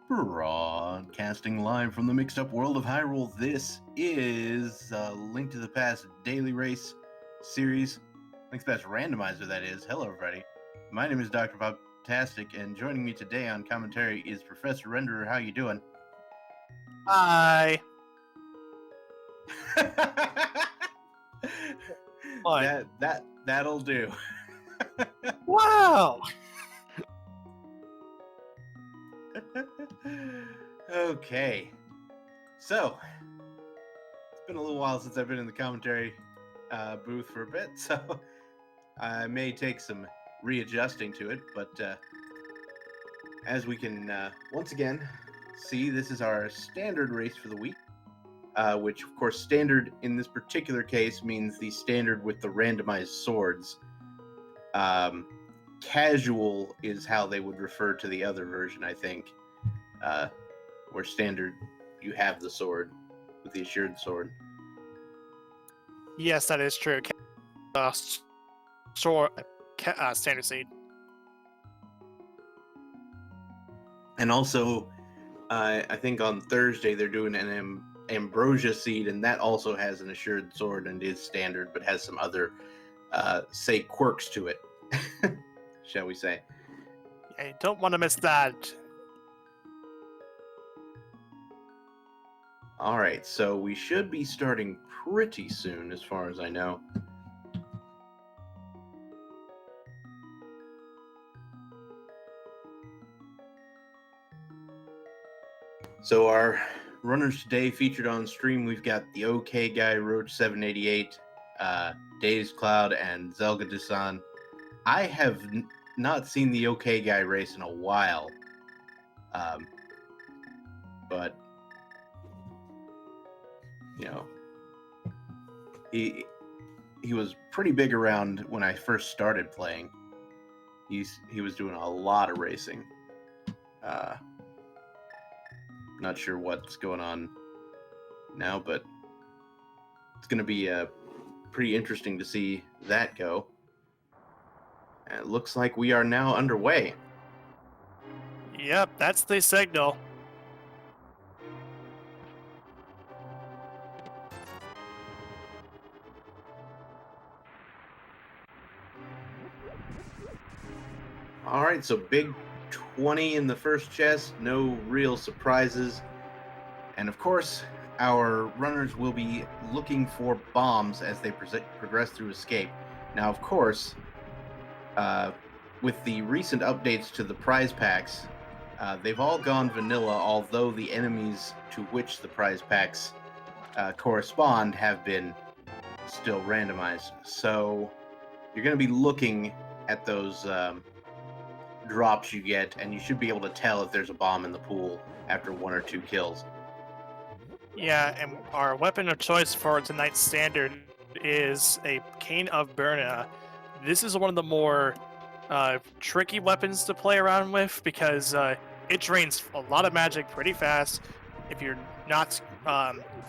Broadcasting live from the mixed up world of Hyrule, this is Link to the Past Daily Race series. Link to the Past Randomizer, that is. Hello, everybody. My name is Dr. Fantastic, and joining me today on commentary is Professor Renderer. How you doing? Hi. That'll do. Wow. Okay. So, it's been a little while since I've been in the commentary booth for a bit, so I may take some readjusting to it, but as we can once again see, this is our standard race for the week, which, of course, standard in this particular case means the standard with the randomized swords. Casual is how they would refer to the other version, I think, where standard you have the sword with the assured sword. Yes, that is true. Standard seed. And also, I think on Thursday they're doing an ambrosia seed, and that also has an assured sword and is standard, but has some other, say, quirks to it, shall we say. Yeah, you don't want to miss that. All right, so we should be starting pretty soon, as far as I know. So our runners today featured on stream, we've got the OK Guy, Roach 788, Dazed Cloud, and Zelga Dusan. I have not seen the OK Guy race in a while, but you know, he was pretty big around when I first started playing. He was doing a lot of racing. Not sure what's going on now, but it's going to be pretty interesting to see that go. And it looks like we are now underway. Yep, that's the signal. All right, so big 20 in the first chest, no real surprises. And of course, our runners will be looking for bombs as they progress through escape. Now, of course, with the recent updates to the prize packs, they've all gone vanilla, although the enemies to which the prize packs correspond have been still randomized. So you're going to be looking at those drops you get, and you should be able to tell if there's a bomb in the pool after 1 or 2 kills. Yeah, and our weapon of choice for tonight's standard is a Cane of Burna. This is one of the more tricky weapons to play around with because it drains a lot of magic pretty fast if you're not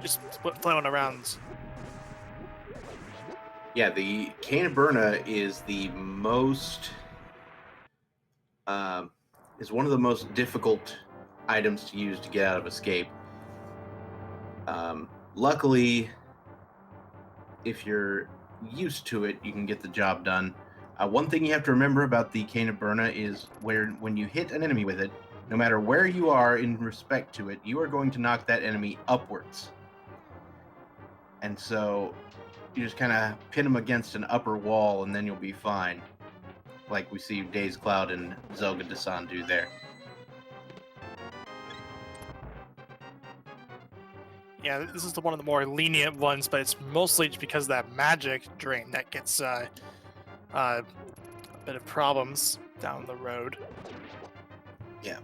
just flowing around. Yeah, the Cane of Burna is the most is one of the most difficult items to use to get out of escape. Luckily, if you're used to it, you can get the job done. One thing you have to remember about the Cane of Burna is when you hit an enemy with it, no matter where you are in respect to it, you are going to knock that enemy upwards. And so you just kind of pin them against an upper wall, and then you'll be fine. Like we see Dazed Cloud and Zelga Dusan do there. Yeah, this is one of the more lenient ones, but it's mostly because of that magic drain that gets a bit of problems down the road. Yeah.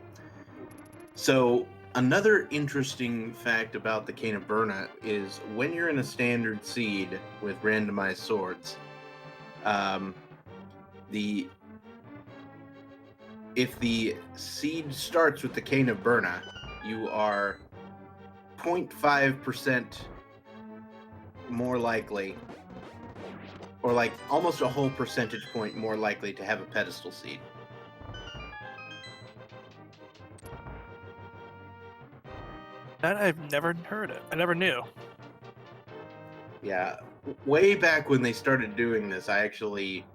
So another interesting fact about the Cane of Burna is when you're in a standard seed with randomized swords, if the seed starts with the Cane of Burna, you are 0.5% more likely, or like almost a whole percentage point more likely to have a pedestal seed. That I've never heard of. I never knew. Yeah, way back when they started doing this, I actually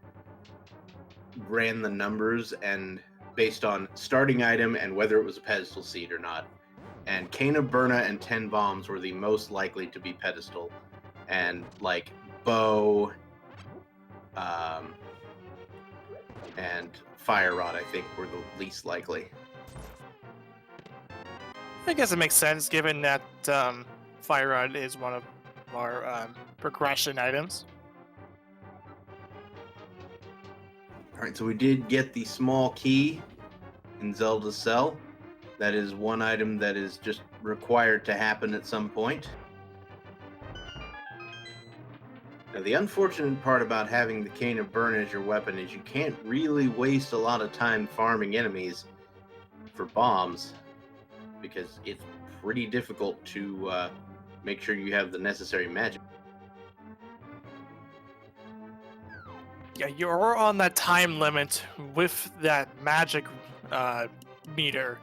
ran the numbers and based on starting item and whether it was a pedestal seed or not. And Cane of Burna and 10 bombs were the most likely to be pedestal. And like bow and fire rod, I think, were the least likely. I guess it makes sense given that Fire Rod is one of our progression items. All right, so we did get the small key in Zelda's cell. That is one item that is just required to happen at some point. Now, the unfortunate part about having the Cane of Burn as your weapon is you can't really waste a lot of time farming enemies for bombs because it's pretty difficult to make sure you have the necessary magic. Yeah, you're on that time limit with that magic meter,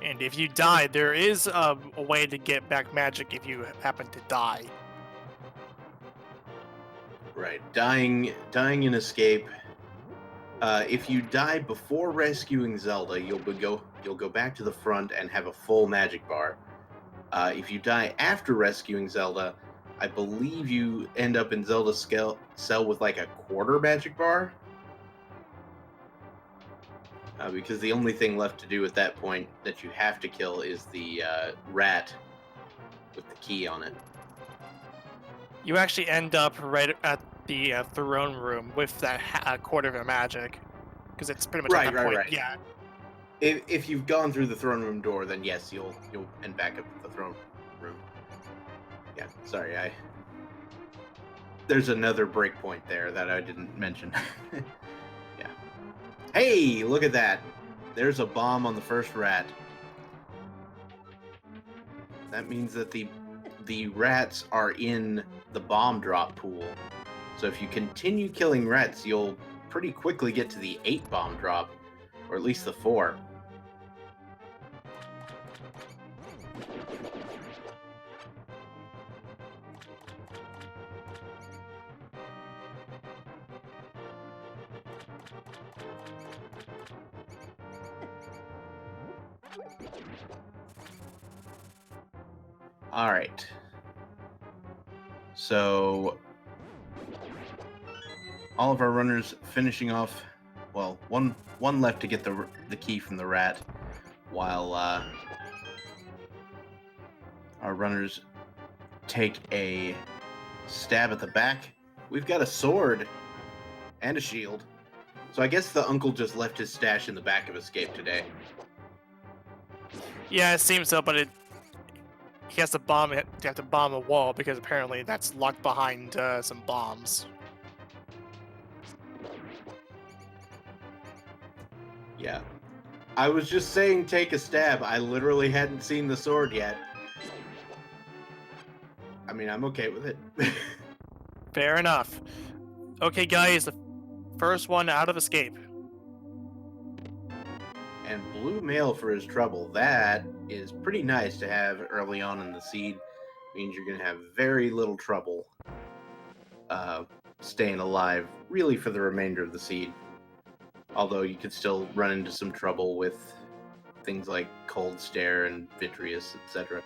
and if you die, there is a way to get back magic if you happen to die. Right, dying in escape. If you die before rescuing Zelda, you'll go back to the front and have a full magic bar. If you die after rescuing Zelda, I believe you end up in Zelda's cell with like a quarter magic bar. Because the only thing left to do at that point that you have to kill is the rat with the key on it. You actually end up right at the throne room with that quarter of your magic, because it's pretty much at that point. Right. Yeah. If you've gone through the throne room door, then yes, you'll end back up at the throne room. Yeah, sorry, there's another breakpoint there that I didn't mention. Yeah. Hey, look at that. There's a bomb on the first rat. That means that the rats are in the bomb drop pool. So if you continue killing rats, you'll pretty quickly get to the 8 bomb drop, or at least the 4. All right. So all of our runners finishing off. Well, one left to get the key from the rat, while our runners take a stab at the back. We've got a sword and a shield. So I guess the uncle just left his stash in the back of Escape today. Yeah, it seems so, but he has to bomb it. You have to bomb a wall because apparently that's locked behind some bombs. Yeah. I was just saying take a stab. I literally hadn't seen the sword yet. I mean, I'm okay with it. Fair enough. Okay, guys, the first one out of Escape. And blue mail for his trouble. That is pretty nice to have early on in the seed. Means you're going to have very little trouble staying alive, really, for the remainder of the seed. Although you could still run into some trouble with things like Cold Stare and Vitreous, etc.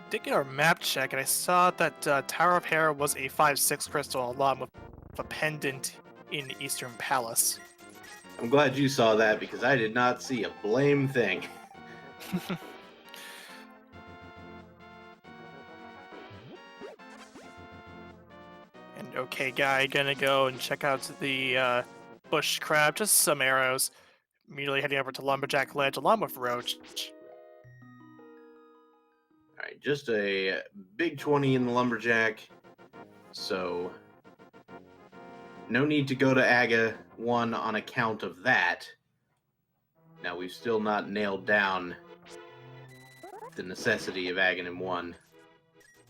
Did get our map check, and I saw that Tower of Hera was a 5/6 crystal along with a pendant in Eastern Palace. I'm glad you saw that because I did not see a blame thing. And okay, guy, gonna go and check out the bush crab, just some arrows. Immediately heading over to Lumberjack Ledge along with Roach. All right, just a big 20 in the Lumberjack. So no need to go to Aga 1 on account of that. Now, we've still not nailed down the necessity of Aghanim 1,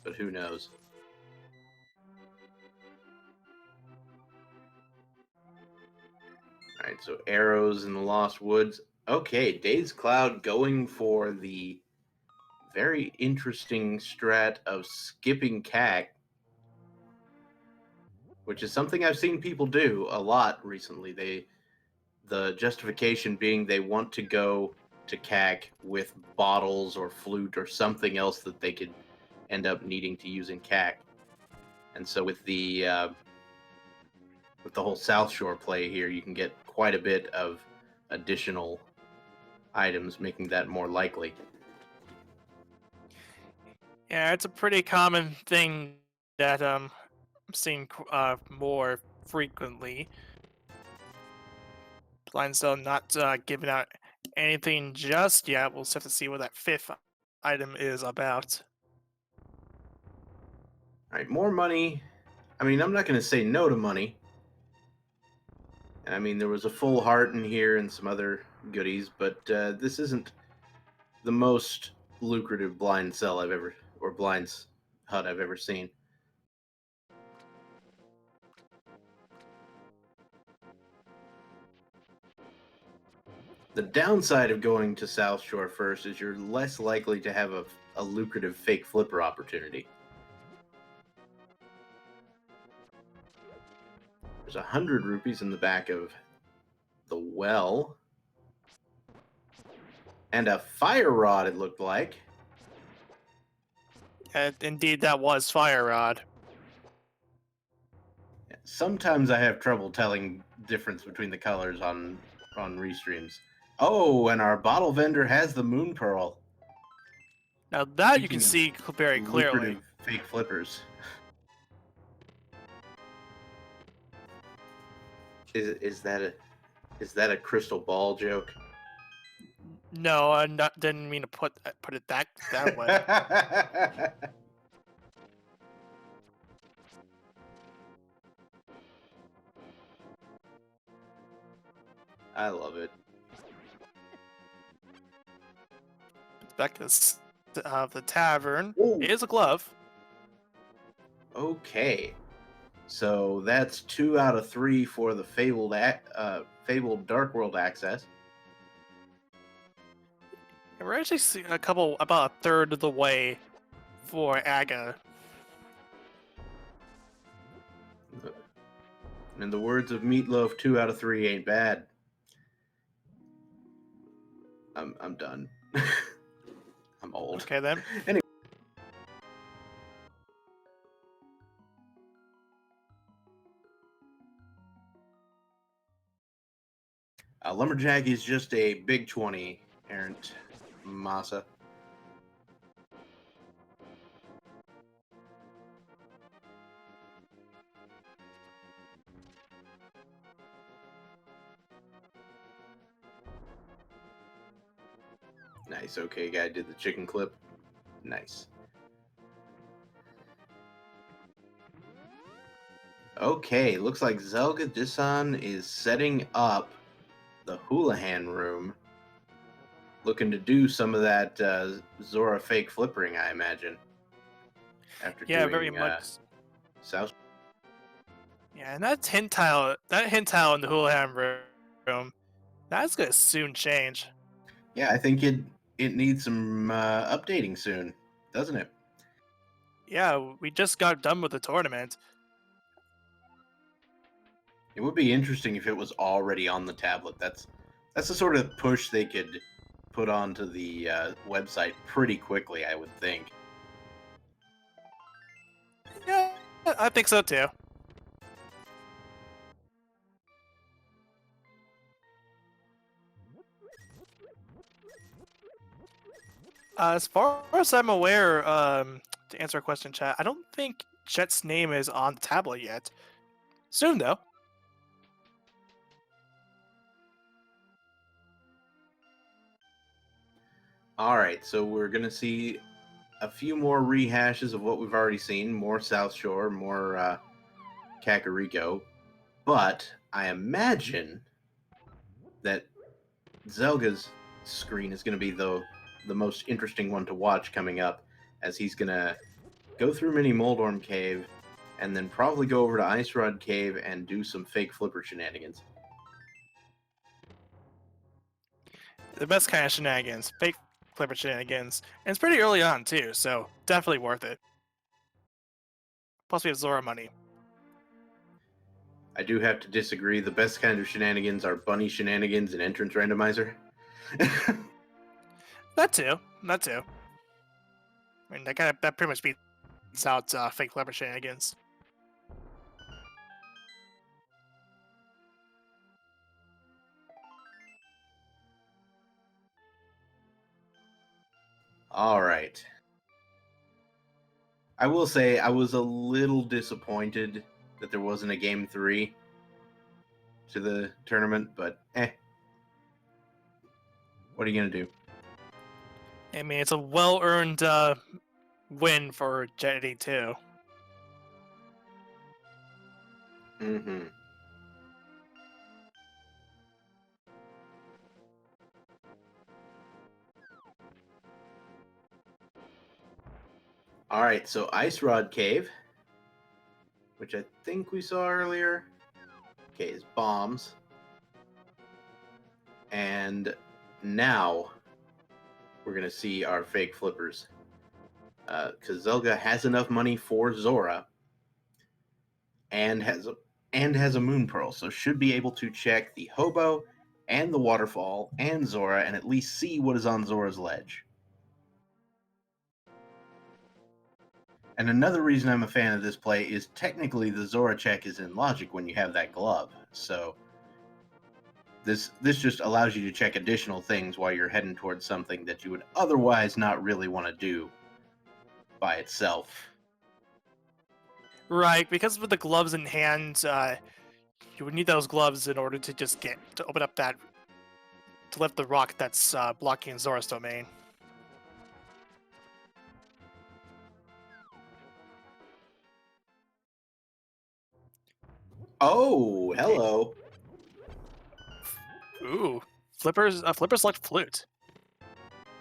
but who knows. Alright, so arrows in the Lost Woods. Okay, Days Cloud going for the very interesting strat of skipping CAC, which is something I've seen people do a lot recently. The justification being they want to go to CAC with bottles or flute or something else that they could end up needing to use in CAC. And so with the whole South Shore play here, you can get quite a bit of additional items, making that more likely. Yeah, it's a pretty common thing that I'm seeing more frequently. Blind Zone not giving out anything just yet. We'll just have to see what that fifth item is about. All right, more money. I mean, I'm not going to say no to money. I mean, there was a full heart in here and some other goodies, but this isn't the most lucrative blind sell I've ever, or blinds hut I've ever seen. The downside of going to South Shore first is you're less likely to have a lucrative fake flipper opportunity. There's 100 rupees in the back of the well. And a fire rod, it looked like. Indeed, that was Fire Rod. Sometimes I have trouble telling difference between the colors on restreams. Oh, and our bottle vendor has the moon pearl. Now that you Speaking can of see very clearly. lucrative fake flippers. Is that a crystal ball joke? No, didn't mean to put it that way. I love it. Back to the tavern. Ooh. It is a glove. Okay, so that's 2 out of 3 for the fabled Dark World access. And we're actually seeing about a third of the way for Aga. In the words of Meatloaf, 2 out of 3 ain't bad. I'm done. I'm old. Okay then. Anyway. Lumberjack is just a big 20, Errant Masa. Nice. Okay, guy did the chicken clip. Nice. Okay, looks like Zelga Disan is setting up the Houlihan room. Looking to do some of that Zora fake flippering, I imagine. After Yeah, doing, very much. South. Yeah, and that hint tile in the Houlihan room, that's gonna soon change. Yeah, I think it needs some updating soon, doesn't it? Yeah, we just got done with the tournament. It would be interesting if it was already on the tablet. That's the sort of push they could put onto the website pretty quickly, I would think. Yeah, I think so too. As far as I'm aware, to answer a question, chat, I don't think Chet's name is on the tablet yet. Soon though. All right, so we're gonna see a few more rehashes of what we've already seen. More South Shore, more Kakariko, but I imagine that Zelga's screen is going to be the most interesting one to watch coming up, as he's going to go through Mini Moldorm Cave and then probably go over to Ice Rod Cave and do some fake flipper shenanigans. The best kind of shenanigans, fake flipper shenanigans, and it's pretty early on too, so definitely worth it. Plus we have Zora money. I do have to disagree. The best kind of shenanigans are bunny shenanigans and entrance randomizer. That too. I mean, that pretty much beats out fake flipper shenanigans. All right. I will say I was a little disappointed that there wasn't a game 3 to the tournament, but what are you gonna do? I mean, it's a well-earned win for Jetty too. Mm-hmm. All right, so Ice Rod Cave, which I think we saw earlier. Okay, is bombs. And now we're going to see our fake flippers. Because Zelga has enough money for Zora and has a Moon Pearl, so should be able to check the Hobo and the Waterfall and Zora and at least see what is on Zora's ledge. And another reason I'm a fan of this play is technically the Zora check is in logic when you have that glove. So this just allows you to check additional things while you're heading towards something that you would otherwise not really want to do by itself. Right, because with the gloves in hand, you would need those gloves in order to to open up to lift the rock that's blocking Zora's domain. Oh, hello. Ooh, flipper select flute.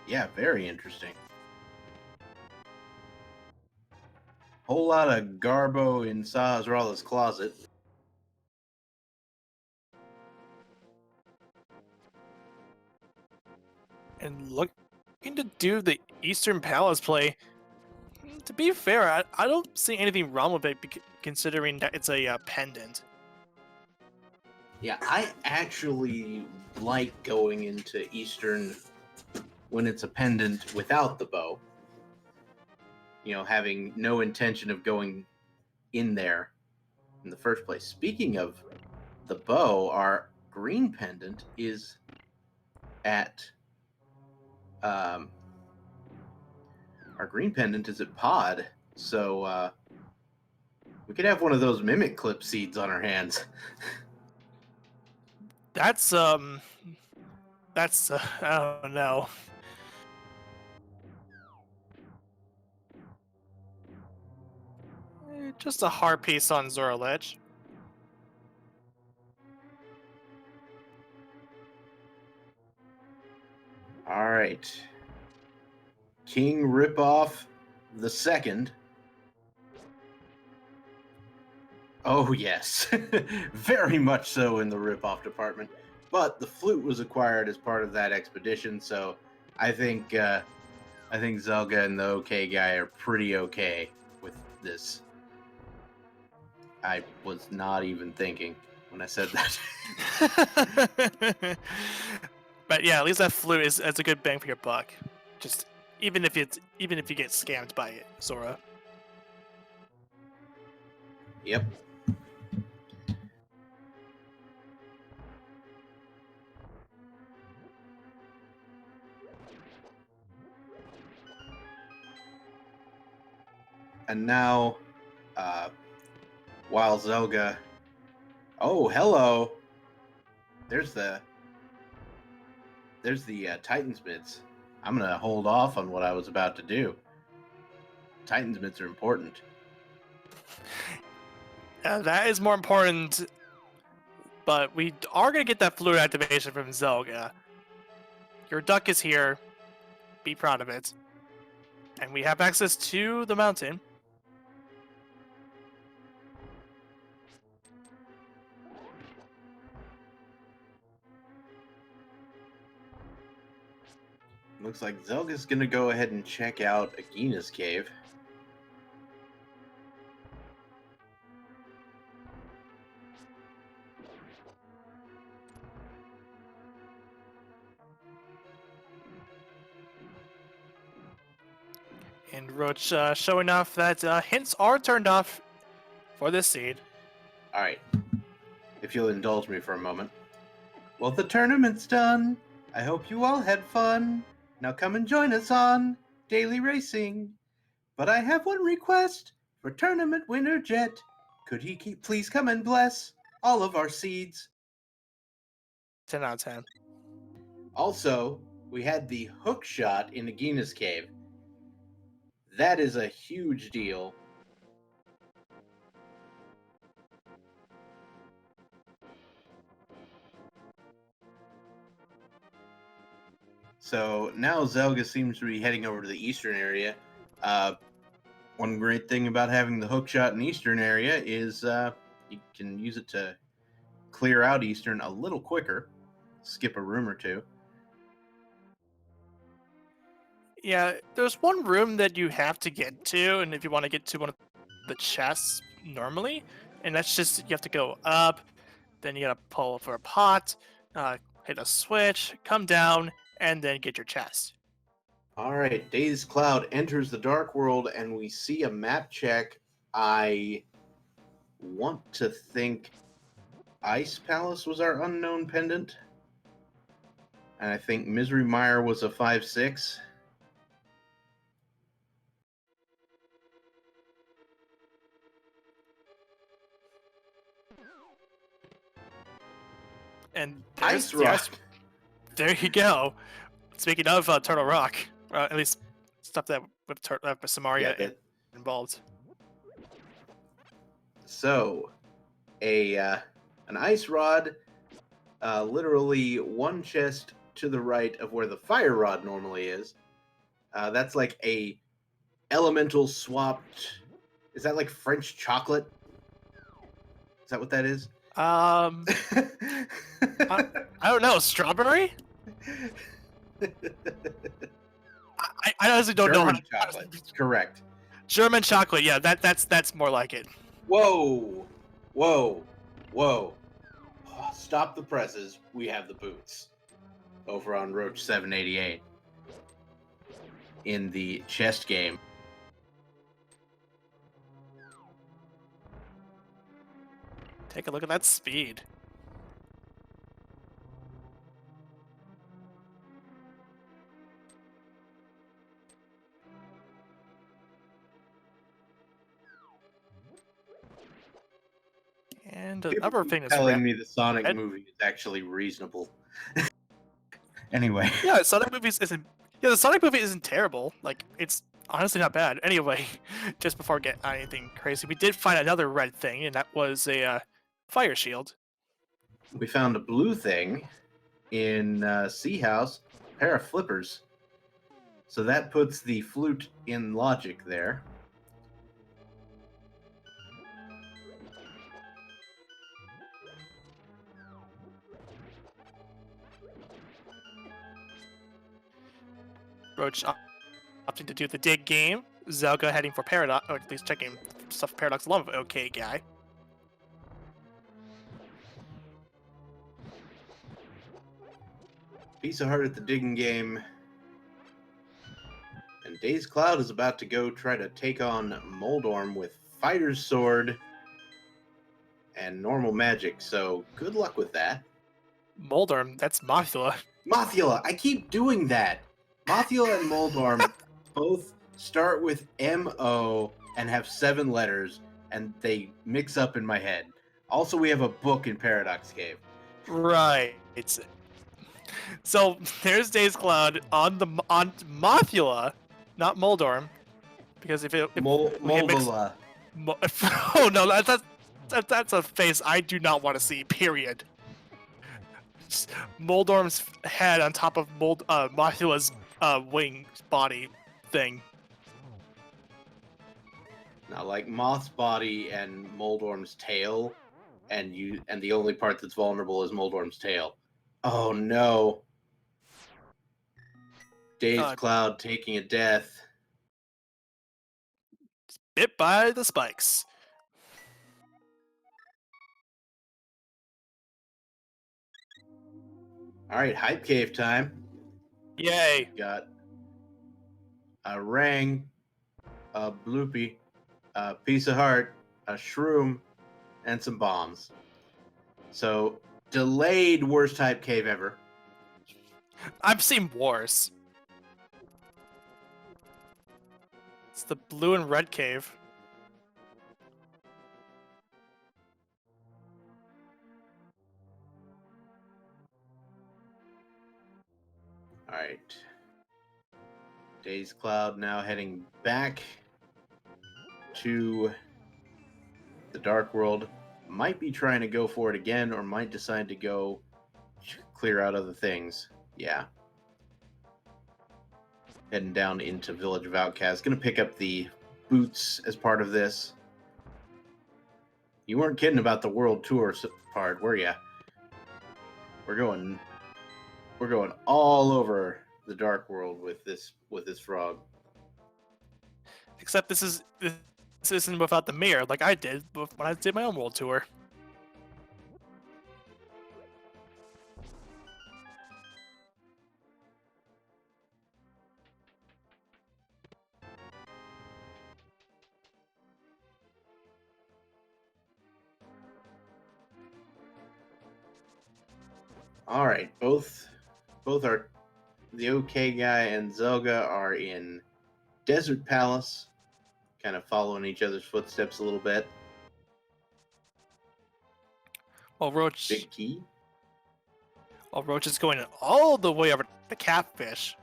Yeah, very interesting. Whole lot of Garbo in Sahasrala's closet. And looking to do the Eastern Palace play. To be fair, I don't see anything wrong with it, considering that it's a pendant. Yeah, I actually like going into Eastern when it's a pendant without the bow. You know, having no intention of going in there in the first place. Speaking of the bow, our green pendant is at pod, so we could have one of those mimic clip seeds on our hands. That's I don't know. Just a hard piece on Zora Ledge. All right, King Ripoff the second. Oh yes, very much so in the ripoff department. But the flute was acquired as part of that expedition, so I think Zelga and the OK guy are pretty okay with this. I was not even thinking when I said that. But yeah, at least that flute is a good bang for your buck. Just even if you get scammed by it, Zora. Yep. And now, while Zelga, oh hello, there's the Titan's mitts. I'm gonna hold off on what I was about to do. Titan's mitts are important. That is more important, but we are gonna get that flute activation from Zelga. Your duck is here. Be proud of it. And we have access to the mountain. Looks like Zelga's gonna go ahead and check out Agina's cave. And Roach showing off that hints are turned off for this seed. Alright, if you'll indulge me for a moment. Well, the tournament's done. I hope you all had fun. Now come and join us on Daily Racing. But I have one request for tournament winner Jet. Could he please come and bless all of our seeds? 10 out of 10. Also, we had the hook shot in Agina's cave. That is a huge deal. So now Zelga seems to be heading over to the eastern area. One great thing about having the hook shot in the eastern area is you can use it to clear out eastern a little quicker, skip a room or two. Yeah, there's one room that you have to get to, and if you want to get to one of the chests normally, and that's just you have to go up, then you gotta pull for a pot, hit a switch, come down, and then get your chest. All right, Dazed Cloud enters the Dark World, and we see a map check. I want to think Ice Palace was our unknown pendant, and I think Misery Mire was a 5/6. And Ice Rock. There you go. Speaking of Turtle Rock, at least stuff that with Samaria Yeah, involved. So, an ice rod, literally one chest to the right of where the fire rod normally is. That's like a elemental swapped. Is that like French chocolate? Is that what that is? I don't know. Strawberry? I honestly don't know how to. Chocolate. Correct. German chocolate. Yeah, that's more like it. Whoa, whoa, whoa! Oh, stop the presses. We have the boots. Over on Roach 788 in the chest game. Take a look at that speed. And another thing that's telling me the Sonic movie is actually reasonable. Anyway. Yeah, Sonic movies isn't. Yeah, the Sonic movie isn't terrible. Like, it's honestly not bad. Anyway, just before we get anything crazy, we did find another red thing, and that was a fire shield. We found a blue thing in Sea House, a pair of flippers. So that puts the flute in logic there. Roach opting to do the dig game. Zelga heading for Paradox, or at least checking stuff Paradox love. Okay, guy. Piece of heart at the digging game. And Dazed Cloud is about to go try to take on Moldorm with Fighter's Sword and normal magic, so good luck with that. Moldorm, that's Mothula. Mothula, I keep doing that. Mothula and Moldorm both start with M-O and have 7 letters, and they mix up in my head. Also, we have a book in Paradox Cave. Right. So there's Dazed Cloud on Mothula, not Moldorm, because if Moldula. Oh no, that's a face I do not want to see. Period. Just Moldorm's head on top of Mothula's wing body thing. Now, like Moth's body and Moldorm's tail, and the only part that's vulnerable is Moldorm's tail. Oh no. Dazed Cloud taking a death. Bit by the spikes. All right, Hype Cave time. Yay. Got a Rang, a Bloopy, a Piece of Heart, a Shroom, and some bombs. So, delayed worst Hype Cave ever. I've seen worse. It's the blue and red cave. All right. Dazed Cloud now heading back to the Dark World. Might be trying to go for it again, or might decide to go clear out other things. Yeah. Heading down into Village of Outcasts. Gonna pick up the boots as part of this. You weren't kidding about the world tour part, were ya? We're going all over the Dark World with this frog. Except this isn't without the mirror, like I did when I did my own world tour. All right, both are the OK guy and Zelga are in Desert Palace, kind of following each other's footsteps a little bit. While Roach Big key. While Roach is going all the way over to Catfish.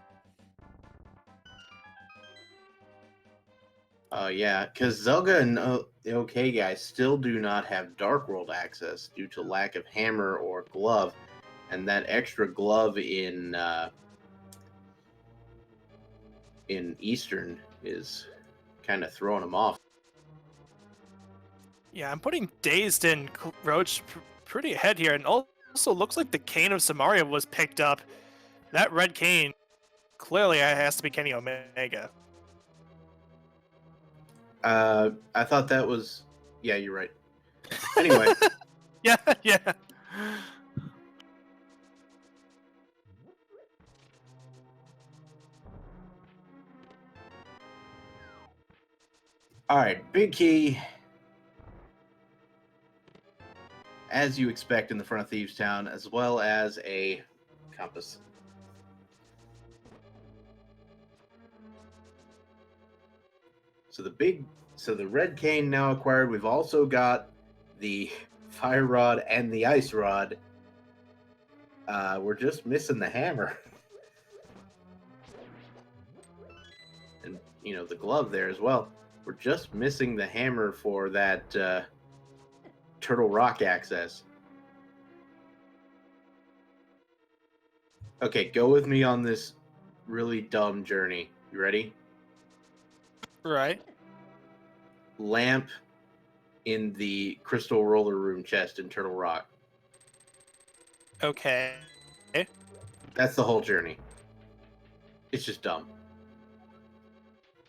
Yeah, because Zelga and the OK guy still do not have Dark World access due to lack of hammer or glove, and that extra glove in Eastern is kind of throwing them off. Yeah, I'm putting Dazed and Roach pretty ahead here, and also looks like the Cane of Samaria was picked up. That red cane clearly has to be Kenny Omega. I thought that was... Yeah, you're right. Anyway. yeah. All right, big key. As you expect in the front of Thieves Town, as well as a compass. So the red cane now acquired. We've also got the fire rod and the ice rod. We're just missing the hammer. And, the glove there as well. We're just missing the hammer for that Turtle Rock access. Okay, go with me on this really dumb journey. You ready? Right. Lamp in the crystal roller room chest in Turtle Rock. Okay. That's the whole journey. It's just dumb.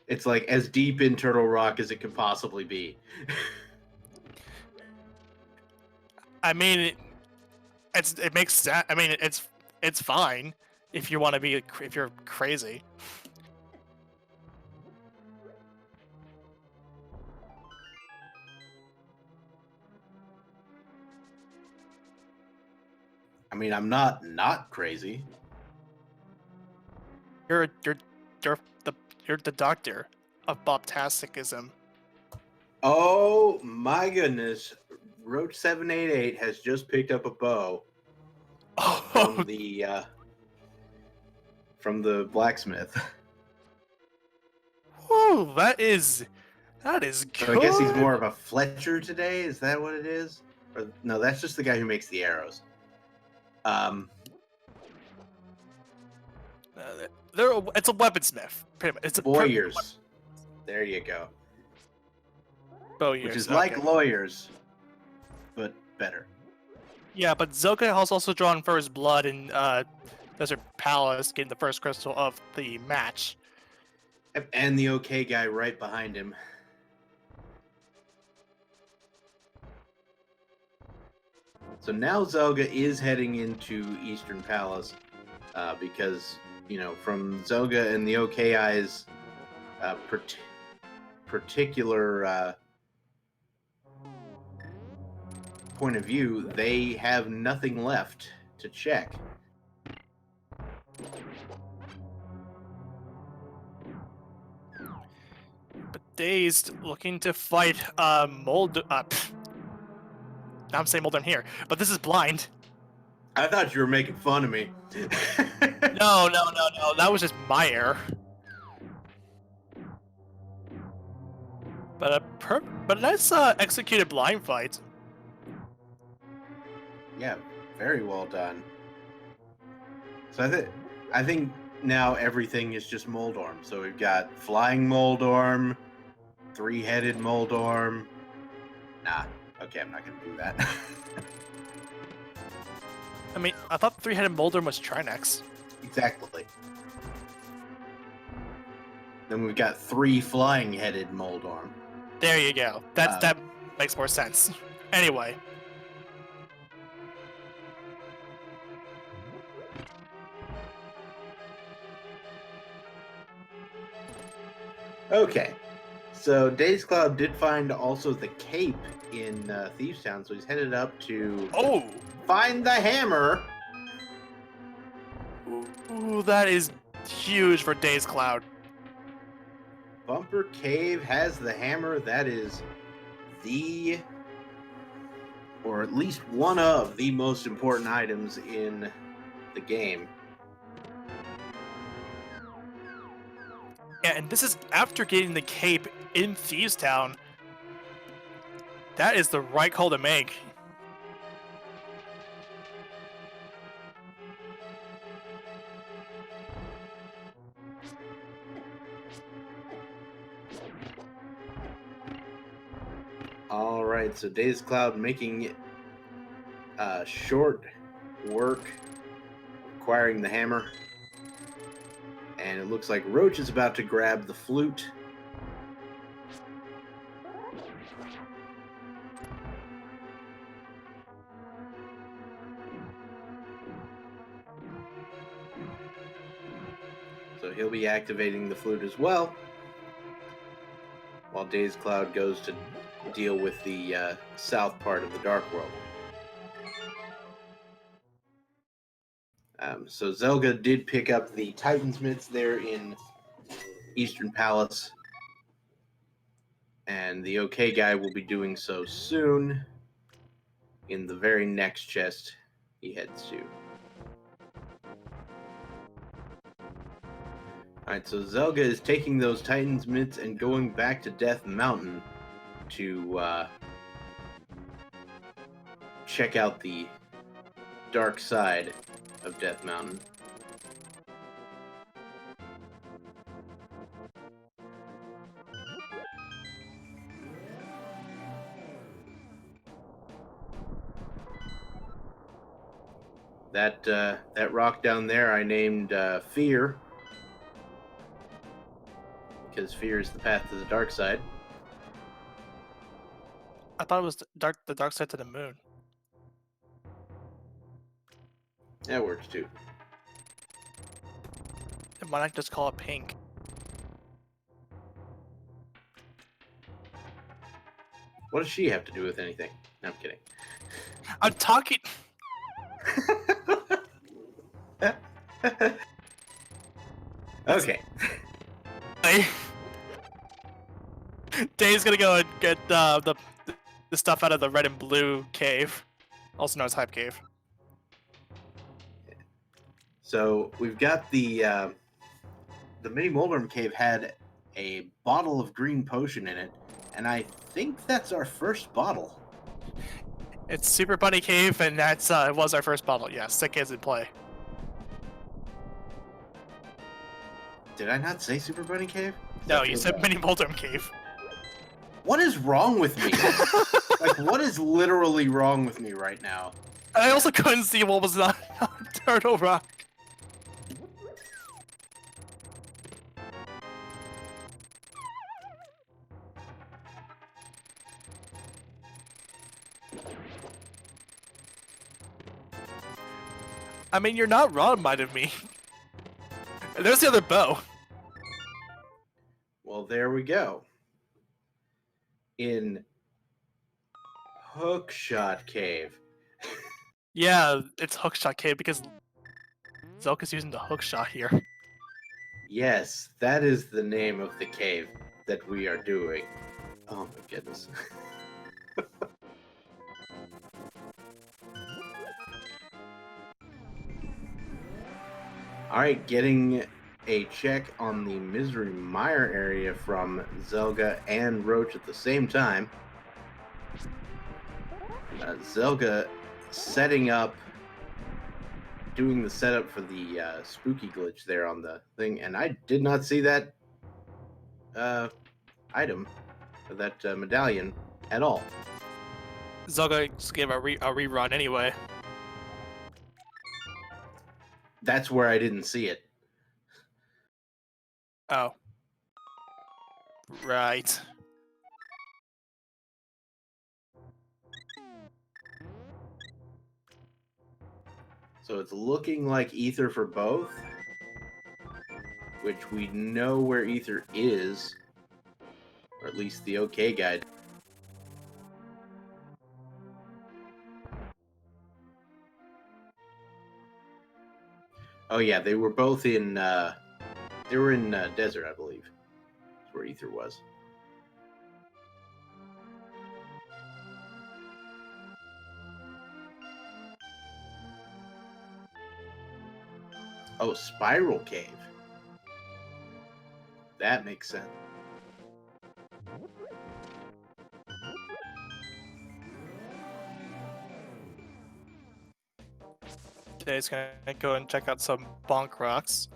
It's like as deep in Turtle Rock as it can possibly be. I mean, it makes sense. I mean, it's fine if you want to be if you're crazy. I mean, I'm not crazy. You're the doctor of Bobtasticism. Oh my goodness. Roach 788 has just picked up a bow from the blacksmith. Whoa, that is good. So I guess he's more of a Fletcher today. Is that what it is? Or no, that's just the guy who makes the arrows. It's a weaponsmith. Pretty much. It's a Bowyers. There you go. Bowyers, which is like lawyers, but better. Yeah, but Zelka has also drawn First Blood, and Desert Palace getting the first crystal of the match. And the OK guy right behind him. So now Zelga is heading into Eastern Palace because, you know, from Zelga and the OKI's particular point of view, they have nothing left to check. But Dazed looking to fight Mold. I'm saying Molden here, but this is blind. I thought you were making fun of me. No. That was just my error. But a nice executed blind fight. Yeah, very well done. So I think now everything is just Moldorm. So we've got flying Moldorm, three-headed Moldorm. Nah, okay, I'm not gonna do that. I mean, I thought the three-headed Moldorm was Trinex. Exactly. Then we've got three flying-headed Moldorm. There you go. That makes more sense. Anyway. Okay, so Days Cloud did find also the cape in Thieves Town, so he's headed up to find the hammer. Ooh, that is huge for Days Cloud. Bumper Cave has the hammer. That is the, or at least one of the most important items in the game. Yeah, and this is after getting the cape in Thieves Town. That is the right call to make. All right, so Days Cloud making short work, acquiring the hammer. And it looks like Roach is about to grab the flute. So he'll be activating the flute as well, while Days Cloud goes to deal with the south part of the Dark World. So Zelga did pick up the Titan's Mitts there in Eastern Palace, and the OK guy will be doing so soon in the very next chest he heads to. Alright, so Zelga is taking those Titan's Mitts and going back to Death Mountain to check out the dark side of Death Mountain. That rock down there I named Fear, because fear is the path to the dark side. I thought it was the dark side to the moon. That works too. Why not just call it pink? What does she have to do with anything? No, I'm kidding. I'm talking. Okay. Dave's gonna go and get the stuff out of the red and blue cave, also known as Hype Cave. So we've got the mini Moldorm cave had a bottle of green potion in it, and I think that's our first bottle. It's Super Bunny Cave, and that's it was our first bottle. Yeah, sick is in play. Did I not say Super Bunny Cave? No, you said Mini Moldorm Cave. What is wrong with me? Like, what is literally wrong with me right now? I also couldn't see what was on Turtle Rock. I mean, you're not wrong, might of me. There's the other bow. Well, there we go. In Hookshot Cave. Yeah, it's Hookshot Cave because Zelka's using the hookshot here. Yes, that is the name of the cave that we are doing. Oh my goodness. Alright, getting a check on the Misery Mire area from Zelga and Roach at the same time. Zelga setting up, doing the setup for the spooky glitch there on the thing, and I did not see that item, or that medallion at all. Zelga just gave a rerun anyway. That's where I didn't see it. Oh. Right. So it's looking like Ether for both, which we know where Ether is, or at least the OK guide. Oh yeah, they were both in. They were in desert, I believe. That's where Ether was. Oh, Spiral Cave. That makes sense. Today's gonna go and check out some bonk rocks.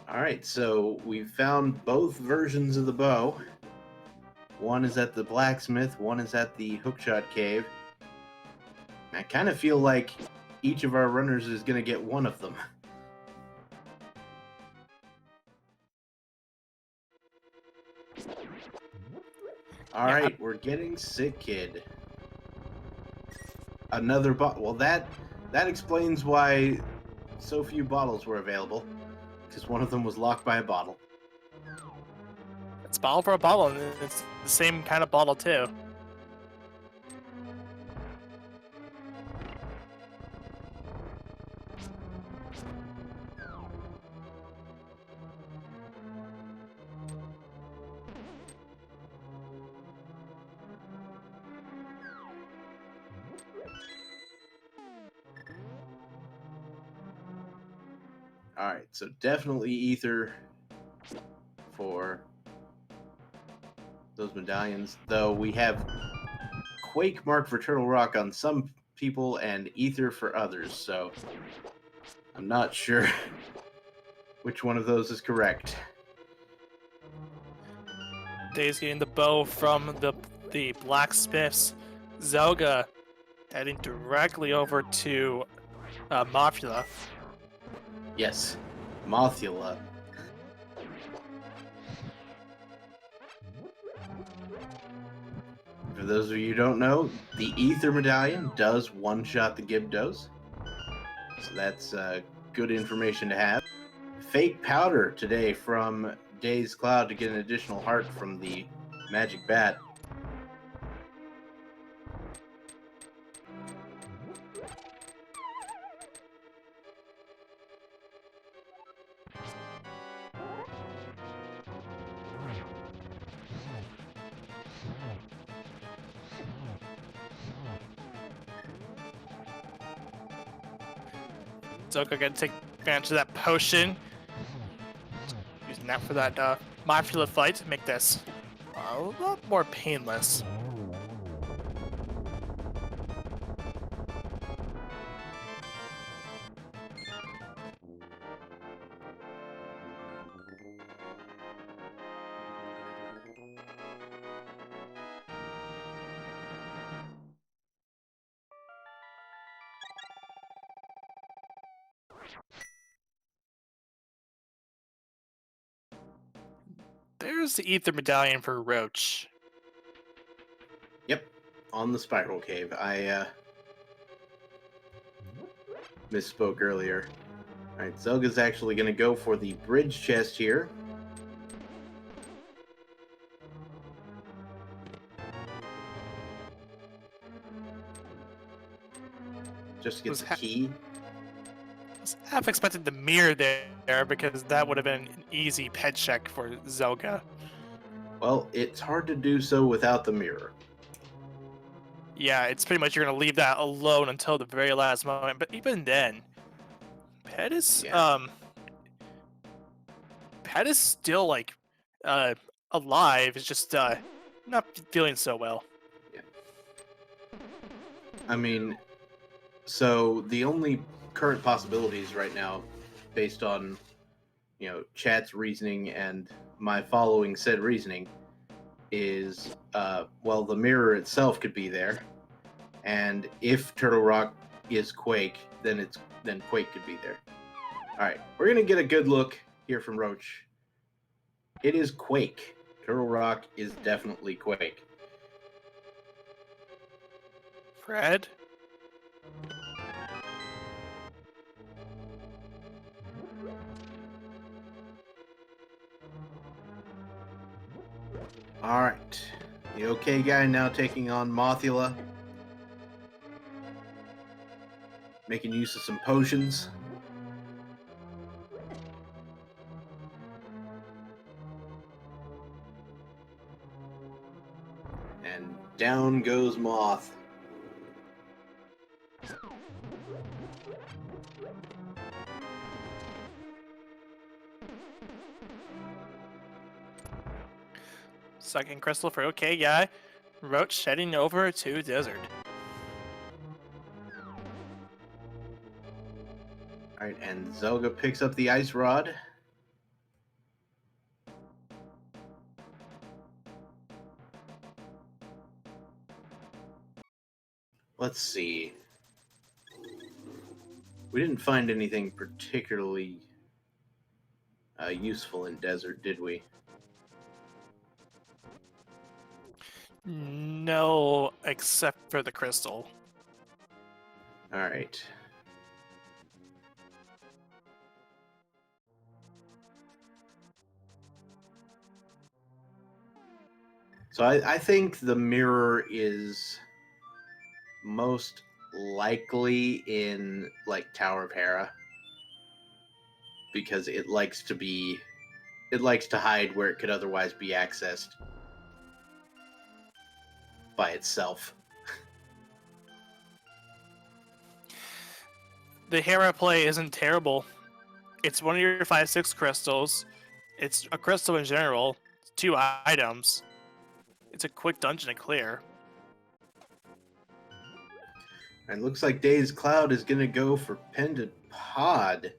Alright, so we've found both versions of the bow. One is at the blacksmith, one is at the Hookshot Cave. I kind of feel like each of our runners is going to get one of them. Alright, we're getting Sick Kid. Another bottle. Well, that explains why so few bottles were available. Because one of them was locked by a bottle. It's bottle for a bottle, and it's the same kind of bottle too. Alright, so definitely Ether for those medallions. Though we have Quake Mark for Turtle Rock on some people and Ether for others, so I'm not sure which one of those is correct. Dave's getting the bow from the blacksmiths. Zelga heading directly over to Mothula. Yes, Mothula. For those of you who don't know, the Ether Medallion does one-shot the Gibdos. So that's good information to have. Fake Powder today from Days Cloud to get an additional heart from the Magic Bat. Zelga gonna take advantage of that potion. Using that for that Mothula fight to make this a lot more painless. There's the Ether Medallion for Roach. on the spiral cave. I misspoke earlier. All right, Zelga's actually going to go for the bridge chest here. Just to get the key. I was half expected the mirror there because that would have been an easy pet check for Zelga. Well, it's hard to do so without the mirror. Yeah, it's pretty much you're gonna leave that alone until the very last moment. But even then, Pet is Yeah. Pet is still like alive. It's just not feeling so well. Yeah. I mean, so the only current possibilities right now, based on chat's reasoning and my following said reasoning, is well, the mirror itself could be there, and if Turtle Rock is Quake, then Quake could be there. All right, we're gonna get a good look here from Roach. It is Quake. Turtle Rock is definitely Quake. Fred? All right, the OK guy now taking on Mothula, making use of some potions. And down goes Moth. Second crystal for OK guy. Roach heading over to Desert. All right, and Zelga picks up the ice rod. Let's see. We didn't find anything particularly useful in Desert, did we? No, except for the crystal. All right. So I think the mirror is most likely in like Tower of Hera, because it likes to hide where it could otherwise be accessed by itself. The Hera play isn't terrible. It's one of your 5/6 crystals. It's a crystal in general. 2 items. It's a quick dungeon to clear. And looks like Days Cloud is going to go for Pendant Pod.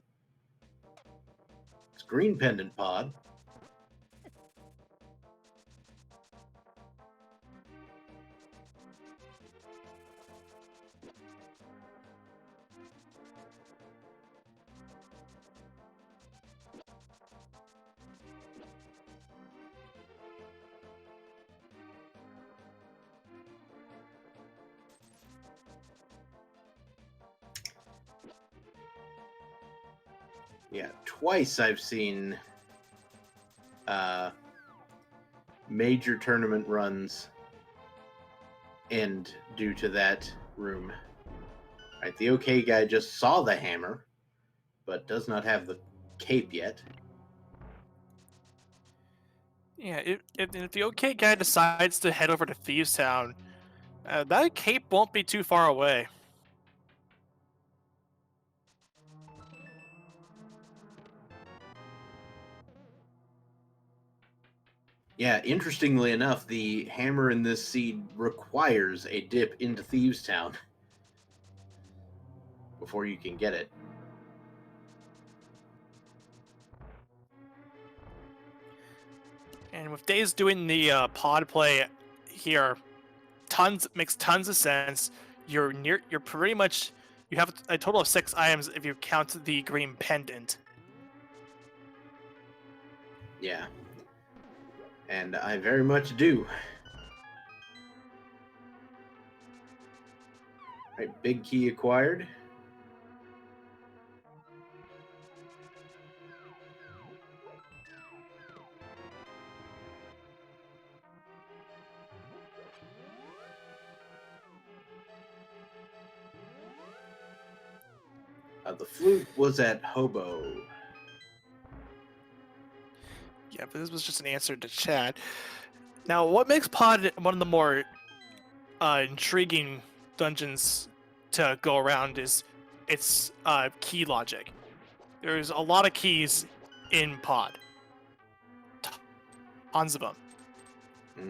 It's Green Pendant Pod. Yeah, twice I've seen major tournament runs end due to that room. All right, the OK guy just saw the hammer, but does not have the cape yet. Yeah, if the OK guy decides to head over to Thieves Town, that cape won't be too far away. Yeah, interestingly enough, the hammer in this seed requires a dip into Thieves Town before you can get it. And with Days doing the pod play here, makes tons of sense. You're pretty much, you have a total of 6 items if you count the green pendant. Yeah. And I very much do. Right, big key acquired. The flute was at Hobo. Yeah, but this was just an answer to chat. Now, what makes Pod one of the more intriguing dungeons to go around is its key logic. There's a lot of keys in Pod. Tons of them.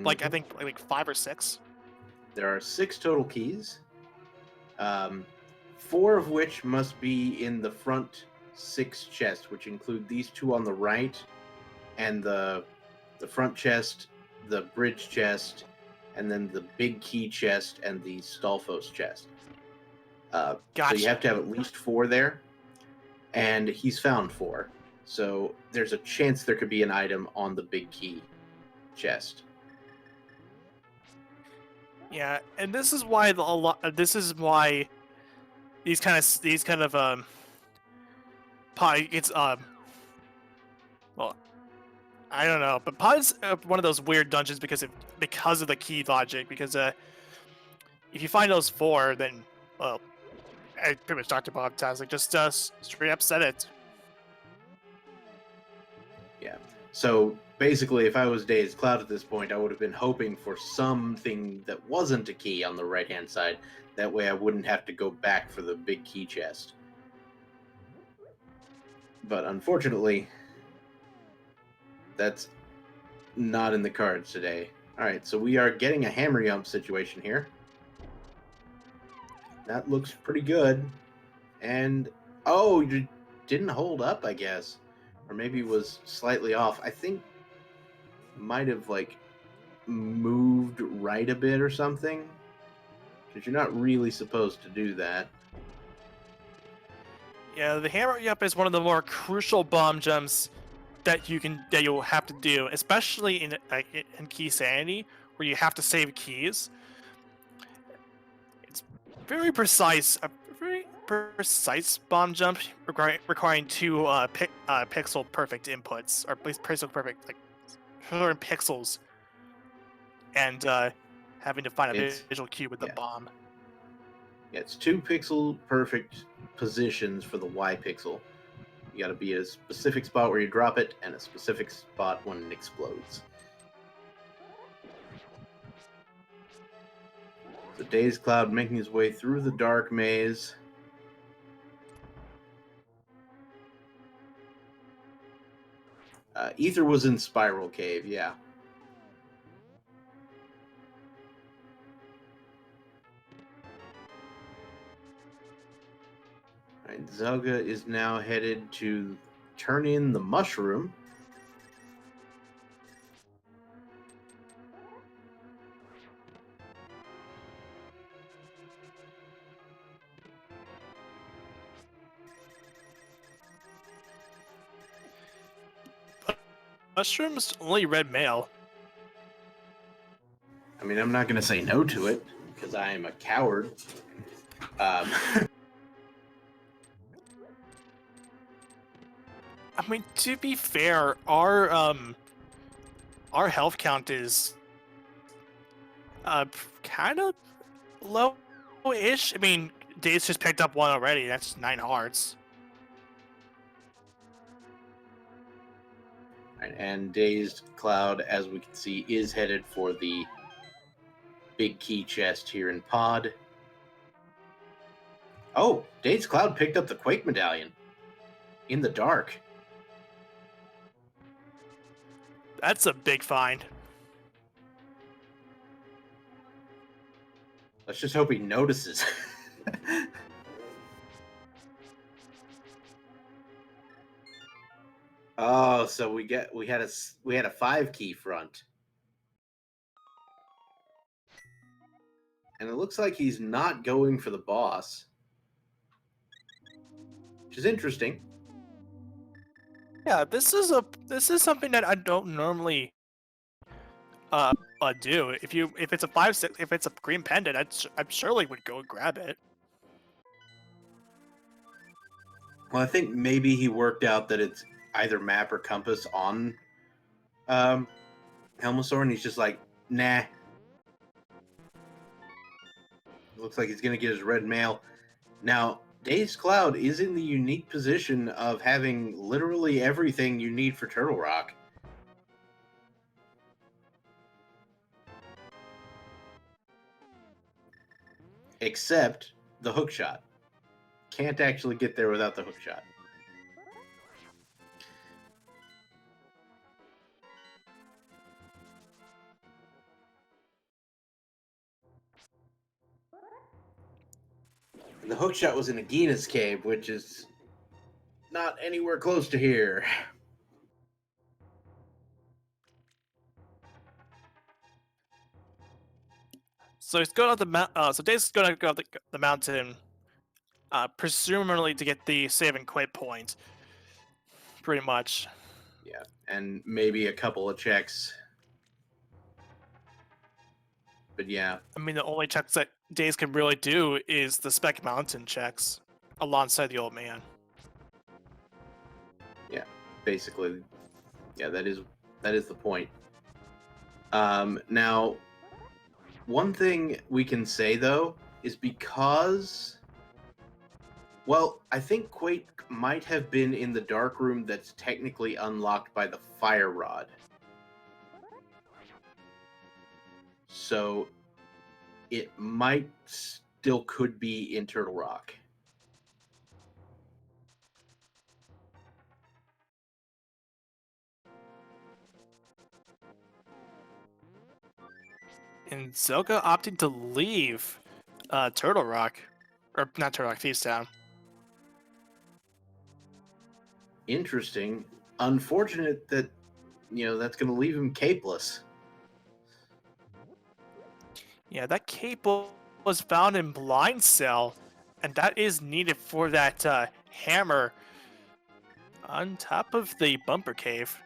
Like, I Mhm. think like 5 or 6. There are 6 total keys, 4 of which must be in the front 6 chests, which include these 2 on the right, and the front chest, the bridge chest, and then the big key chest and the Stolfos chest. So you Gotcha. have to have at least 4 there, and he's found 4. So there's a chance there could be an item on the big key chest. Yeah, and this is why this is why these kind of Pod it's well, I don't know, but Pod's one of those weird dungeons because of the key logic. Because if you find those 4, then well, I pretty much talked about Taz. Like, just straight up said it. Yeah. So basically, if I was Dazed Cloud at this point, I would have been hoping for something that wasn't a key on the right-hand side. That way I wouldn't have to go back for the big key chest. But unfortunately, that's not in the cards today. Alright, so we are getting a hammer yump situation here. That looks pretty good. And, oh, you didn't hold up, I guess. Or maybe was slightly off. I think might have, like, moved right a bit or something. Because you're not really supposed to do that. Yeah, the hammer up is one of the more crucial bomb jumps that you'll have to do, especially in Key Sanity, where you have to save keys. It's very precise, a very precise bomb jump requiring 2 pixel perfect inputs, or at least pixel perfect, like certain pixels, and having to find a It's visual cue with the yeah. bomb. Yeah, it's 2 pixel perfect positions for the Y pixel. You got to be at a specific spot where you drop it and a specific spot when it explodes. The Dazed Cloud making his way through the dark maze. Ether was in Spiral Cave, yeah. Right, Zelga is now headed to turn in the mushroom. Mushrooms only red mail. I mean, I'm not going to say no to it because I am a coward. I mean, to be fair, our health count is kind of low-ish. I mean, Dave's just picked up 1 already. That's 9 hearts. And Dazed Cloud, as we can see, is headed for the big key chest here in Pod. Oh, Dazed Cloud picked up the Quake Medallion in the dark. That's a big find. Let's just hope he notices. Oh, so we had a 5 key front. And it looks like he's not going for the boss. Which is interesting. Yeah, this is something that I don't normally do. If it's a 5/6, if it's a green pendant, I surely would go and grab it. Well, I think maybe he worked out that it's either map or compass on um, Helmasaur, and he's just like, nah. Looks like he's gonna get his red mail. Now, Dazed Cloud is in the unique position of having literally everything you need for Turtle Rock. Except the hook shot. Can't actually get there without the hook shot. And the hook shot was in Agina's cave, which is not anywhere close to here. So he's going up the so Dave's is going to go up the mountain, presumably to get the save and quit point. Pretty much. Yeah, and maybe a couple of checks. But yeah. I mean, the only checks that Days can really do is the Spec Mountain checks alongside the old man. Yeah, basically. Yeah, that is the point. Now, one thing we can say though is because, well, I think Quake might have been in the dark room that's technically unlocked by the fire rod. So it might still could be in Turtle Rock. And Zelka opting to leave Turtle Rock. Or not Turtle Rock, Thieves Town. Interesting. Unfortunate that, that's going to leave him capeless. Yeah, that cape was found in Blind Cell, and that is needed for that hammer on top of the bumper cave.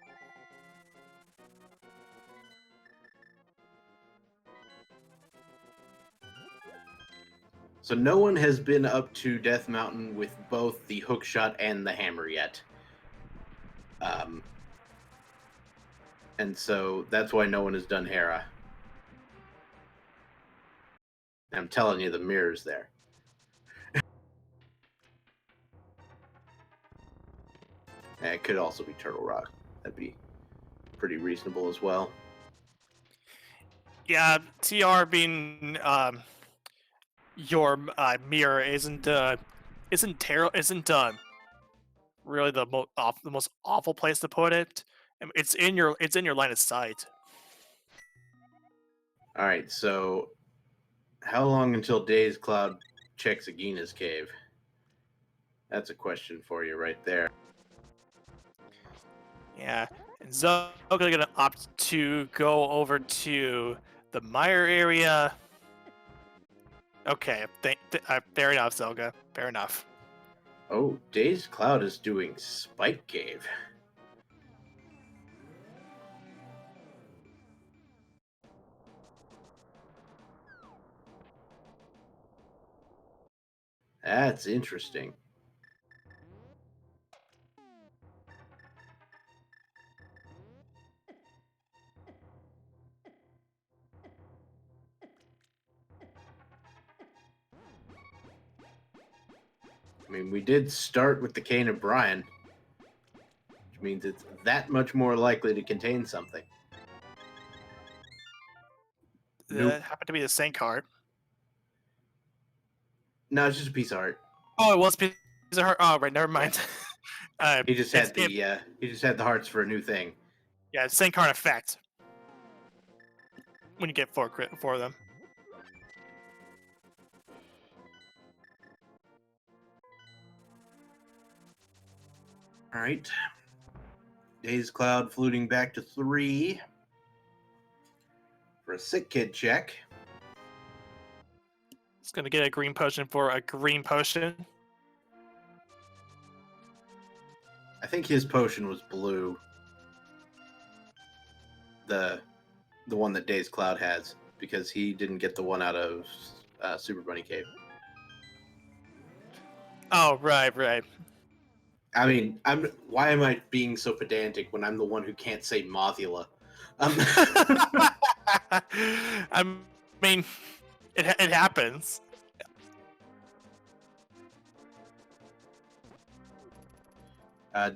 So no one has been up to Death Mountain with both the hook shot and the hammer yet. And so that's why no one has done Hera. I'm telling you, the mirror's there. And it could also be Turtle Rock. That'd be pretty reasonable as well. Yeah, TR being your mirror isn't terrible, isn't really the most awful place to put it. It's in your line of sight. All right, so how long until Dazed Cloud checks Agina's cave? That's a question for you right there. Yeah, and Zoga's gonna opt to go over to the Mire area. Okay, fair enough, Zelga. Fair enough. Oh, Dazed Cloud is doing Spike Cave. That's interesting. I mean, we did start with the Cane of Brian, which means it's that much more likely to contain something. Nope. That happened to be the same card. No, it's just a piece of art. Oh, it was a piece of heart. Oh, right, never mind. He just had the hearts for a new thing. Yeah, it's same card effect. When you get 4 crit for them. All right. Dazed Cloud fluting back to 3 for a sick kid check. It's gonna get a green potion for a green potion. I think his potion was blue. The one that Dazed Cloud has, because he didn't get the one out of Super Bunny Cave. Oh, right. I mean, why am I being so pedantic when I'm the one who can't say Mothula? Um, I mean, it happens.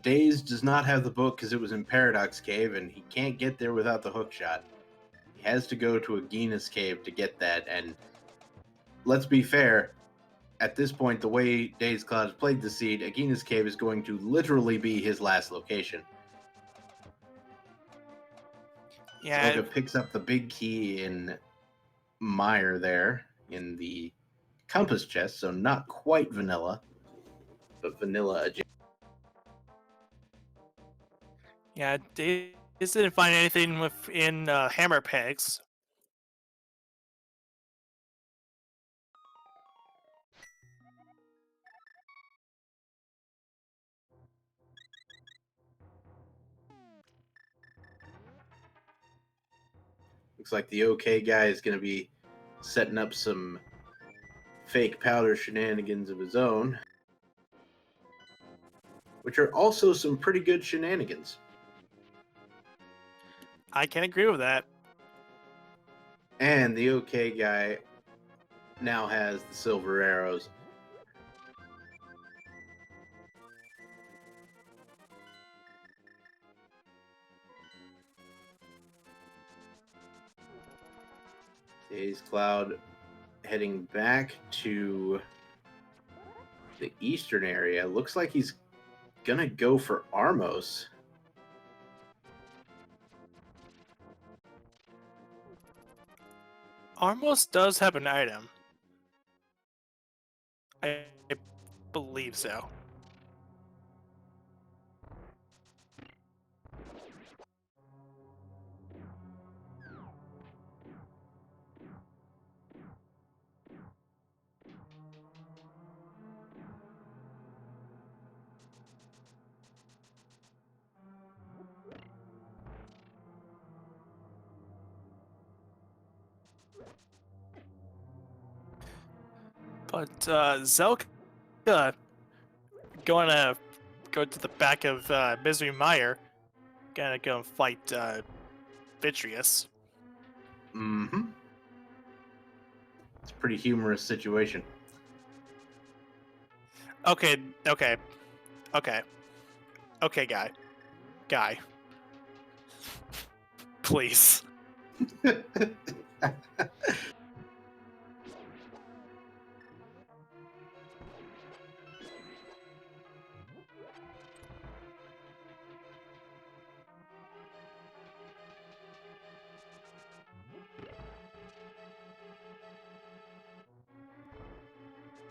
Days does not have the book because it was in Paradox Cave, and he can't get there without the hook shot. He has to go to Agina's Cave to get that, and let's be fair, at this point, the way Days Cloud has played the seed, Agina's Cave is going to literally be his last location. Yeah. Zolga picks up the big key in Mire there in the compass chest, so not quite vanilla, but vanilla adjacent. Yeah, Days didn't find anything within hammer pegs. Looks like the OK guy is going to be setting up some fake powder shenanigans of his own, which are also some pretty good shenanigans. I can agree with that. And the OK guy now has the silver arrows. Days Cloud heading back to the eastern area. Looks like he's gonna go for Armos. Armos does have an item. I believe so. But Zelka going to go to the back of Misery Mire, gonna go and fight Vitreous. Mm-hmm. It's a pretty humorous situation. Okay, guy. Please.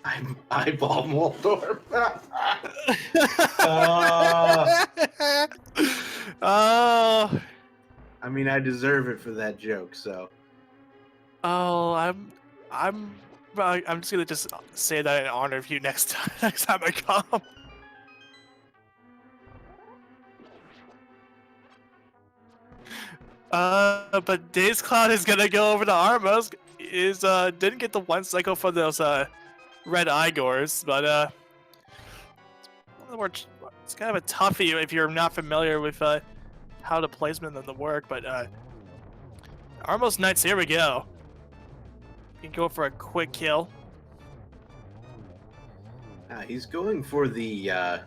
I'm eyeball Moldorf. Oh. I mean, I deserve it for that joke, so. Oh, I'm just gonna just say that in honor of you next time I come. But Days Cloud is gonna go over to Armos. Didn't get the one cycle for those red Igors, but it's kind of a toughie if you're not familiar with how the placement of the work. But Armos Knights, here we go. You can go for a quick kill. He's going for the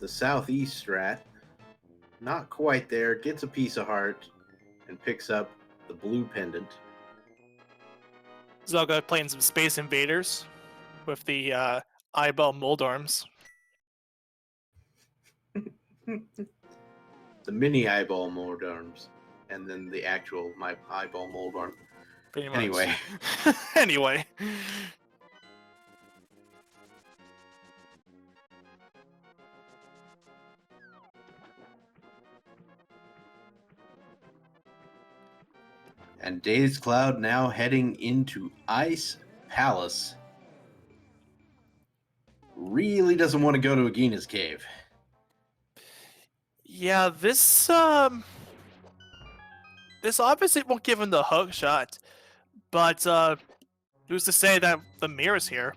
southeast strat. Not quite there. Gets a piece of heart and picks up the blue pendant. Zelga playing some Space Invaders with the eyeball Moldorms. The mini eyeball Moldorms, and then the actual eyeball Moldorm. Pretty much. Anyway. Anyway. And Days Cloud now heading into Ice Palace. Really doesn't want to go to Agina's Cave. Yeah, this obviously won't give him the hook shot, but who's to say that the mirror's here?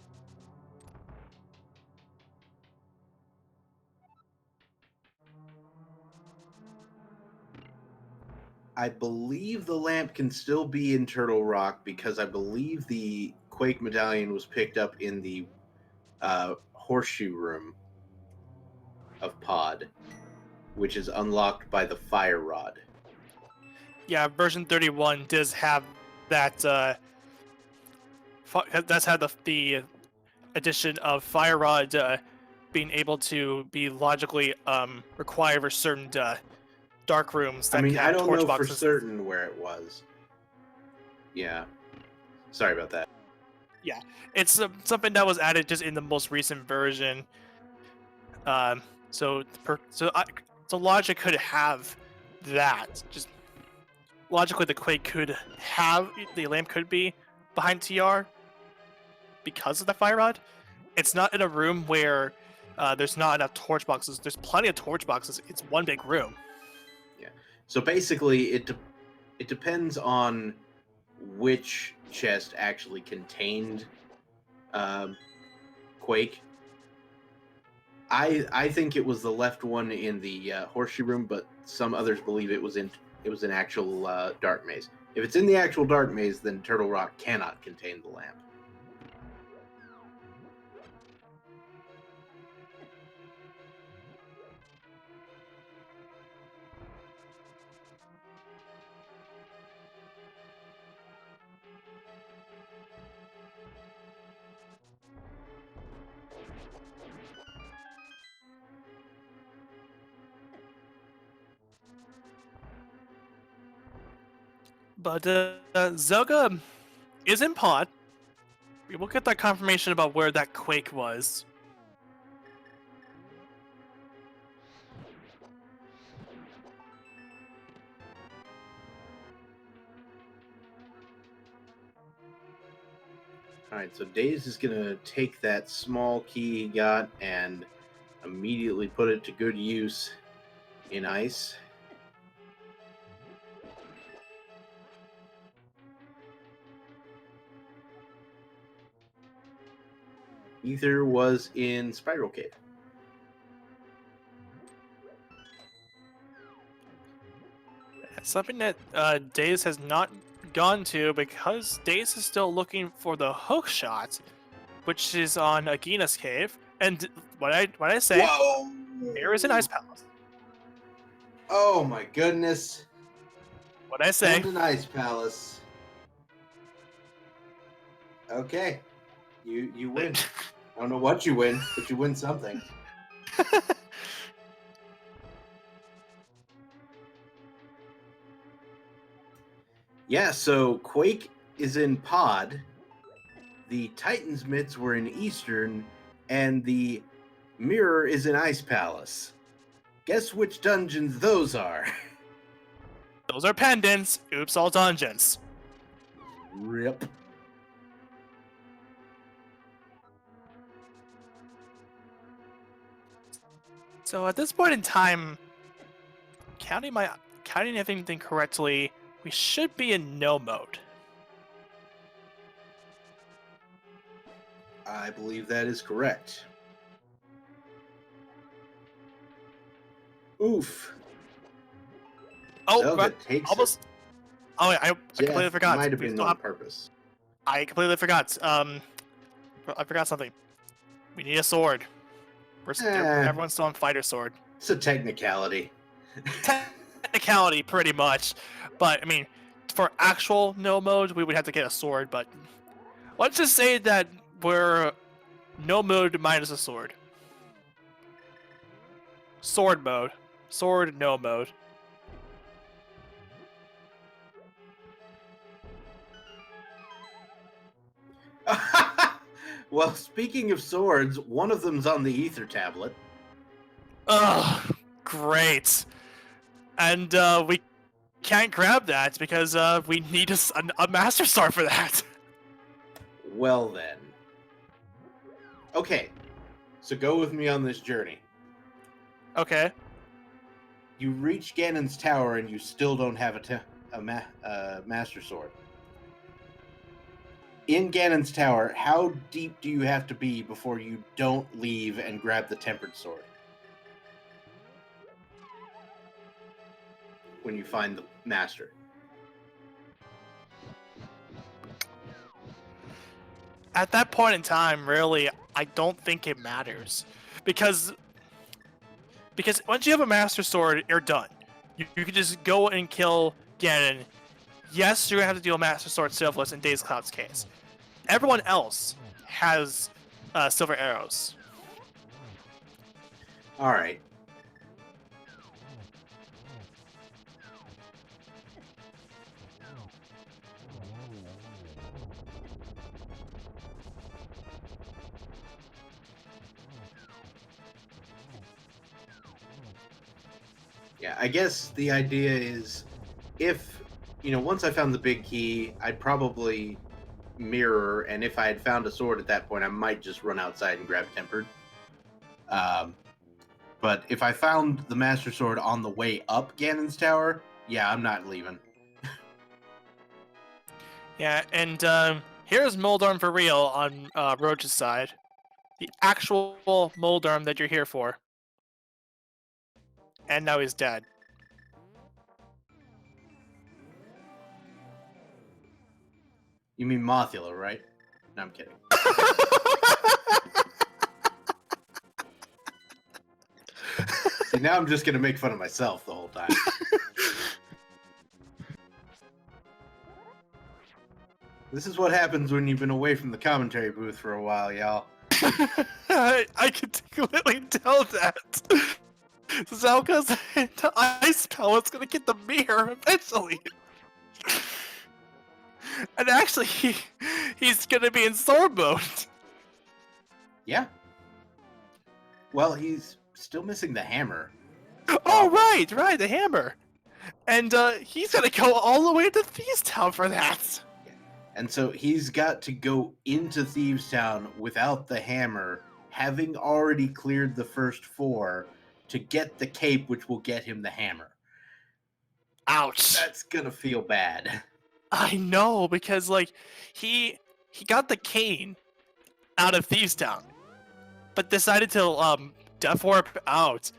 I believe the lamp can still be in Turtle Rock because I believe the Quake medallion was picked up in the horseshoe room of Pod, which is unlocked by the fire rod. Yeah, version 31 does have that. That's had the addition of fire rod being able to be logically required for certain dark rooms I that mean, can I have don't know torch for boxes. certain where it was. Yeah. Sorry about that. Yeah, it's something that was added just in the most recent version. So logic could have that. Just logically, the Quake could have the lamp could be behind TR because of the fire rod. It's not in a room where there's not enough torch boxes. There's plenty of torch boxes. It's one big room. Yeah. So basically, it depends on which chest actually contained Quake. I think it was the left one in the horseshoe room, but some others believe it was in actual dark maze. If it's in the actual dark maze, then Turtle Rock cannot contain the lamp. But Zelga is in pod. We will get that confirmation about where that Quake was. All right, so Daze is gonna take that small key he got and immediately put it to good use in ice. Ether was in Spiral Cave. Something that Daze has not gone to because Daze is still looking for the hook shot, which is on Agina's cave. And what I say, Whoa! there is an ice palace. Oh my goodness! What I say. And an ice palace. Okay, you win. I don't know what you win, but you win something. Yeah, so Quake is in Pod, the Titan's Mitts were in Eastern, and the Mirror is in Ice Palace. Guess which dungeons those are? Those are pendants. Oops, all dungeons. Rip. So at this point in time, counting everything correctly, we should be in no mode. I believe that is correct. Oof. Oh, Zelda takes almost. it. Oh, I completely forgot. Might have We been still on have- purpose. I completely forgot. I forgot something. We need a sword. Everyone's still on fighter sword. It's a technicality. Technicality, pretty much. But I mean, for actual no mode, we would have to get a sword. But let's just say that we're no mode minus a sword. Sword mode. Sword no mode. Well, speaking of swords, one of them's on the ether tablet. Ugh, great. And we can't grab that because we need a master sword for that. Well then. Okay, so go with me on this journey. Okay. You reach Ganon's tower and you still don't have a master sword. In Ganon's tower, how deep do you have to be before you don't leave and grab the tempered sword? When you find master. At that point in time, really, I don't think it matters. Because once you have a Master Sword, you're done. You can just go and kill Ganon. Yes, you're going to have to deal Master Sword Syphilis in Days Cloud's case. Everyone else has silver arrows. All right. Yeah, I guess the idea is if, once I found the big key, I'd probably mirror, and if I had found a sword at that point, I might just run outside and grab Tempered. But if I found the Master Sword on the way up Ganon's Tower, yeah, I'm not leaving. Yeah, and here's Moldorm for real on Roach's side. The actual Moldorm that you're here for. And now he's dead. You mean Mothula, right? No, I'm kidding. See, now I'm just going to make fun of myself the whole time. This is what happens when you've been away from the commentary booth for a while, y'all. I can clearly tell that. Zelka's into Ice Pellet's gonna get the mirror eventually. And actually, he's gonna be in sword mode. Yeah. Well, he's still missing the hammer. Oh, right, the hammer. And he's gonna go all the way to Thieves Town for that. And so he's got to go into Thieves Town without the hammer, having already cleared the first 4 to get the cape, which will get him the hammer. Ouch. That's gonna feel bad. I know, because like he got the cane out of Thieves Town, but decided to Death Warp out.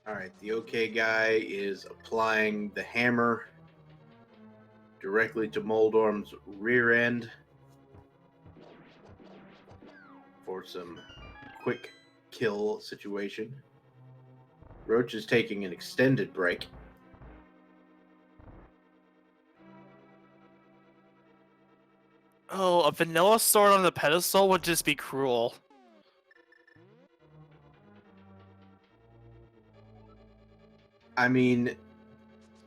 Alright, the OK guy is applying the hammer directly to Moldorm's rear end for some quick kill situation. Roach is taking an extended break. Oh, a vanilla sword on the pedestal would just be cruel. I mean,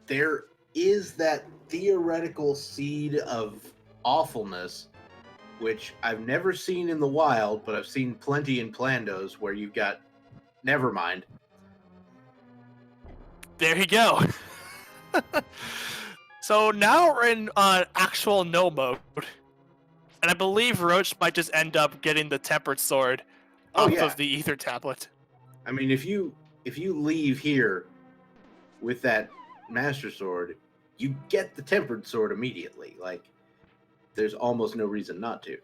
there is that theoretical seed of awfulness, which I've never seen in the wild, but I've seen plenty in Plandos, where you've got Nevermind. There you go. So now we're in actual no mode. And I believe Roach might just end up getting the Tempered Sword off of the Ether Tablet. I mean, if you leave here with that Master Sword, you get the Tempered Sword immediately. Like, there's almost no reason not to.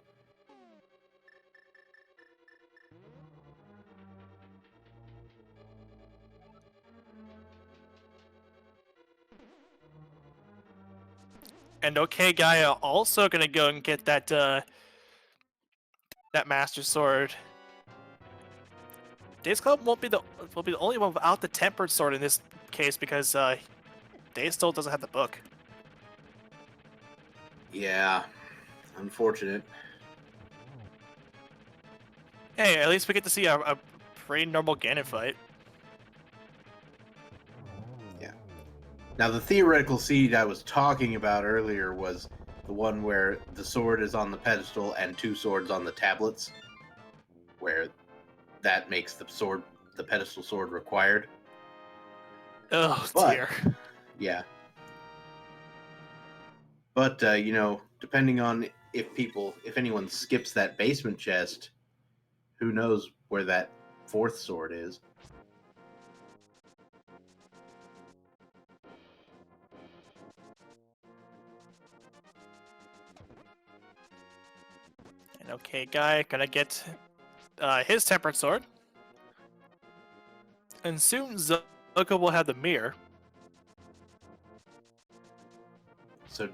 And OK Gaia also gonna go and get that that Master Sword. Days Club will be the only one without the Tempered Sword in this case, because Days still doesn't have the book. Yeah, unfortunate. Hey, at least we get to see a pretty normal Ganon fight. Yeah. Now, the theoretical seed I was talking about earlier was the one where the sword is on the pedestal and 2 swords on the tablets, where that makes the pedestal sword required. Oh, dear. Yeah. But, depending on if anyone skips that basement chest, who knows where that 4th sword is. Okay, guy, gonna get his tempered sword. And soon Zoka will have the mirror. So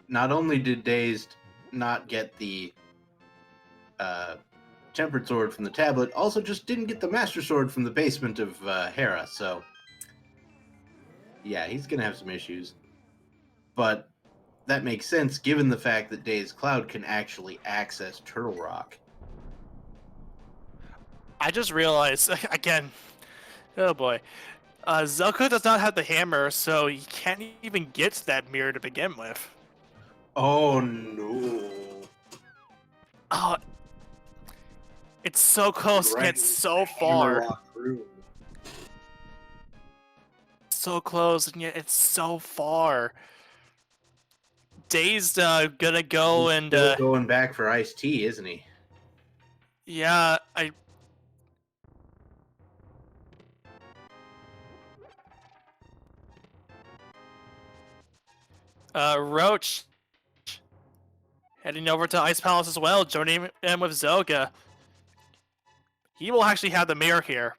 not only did Dazed not get the tempered sword from the tablet, also just didn't get the master sword from the basement of Hera. So yeah, he's gonna have some issues. But that makes sense given the fact that Dazed Cloud can actually access Turtle Rock. I just realized again. Oh boy. Zelko does not have the hammer, so he can't even get that mirror to begin with. Oh no. Oh, it's so close and it's so far. So close and yet it's so far. Dazed gonna go He's and still going back for iced tea, isn't he? yeah, Roach heading over to Ice Palace as well, joining in with Zelga. He will actually have the mirror here.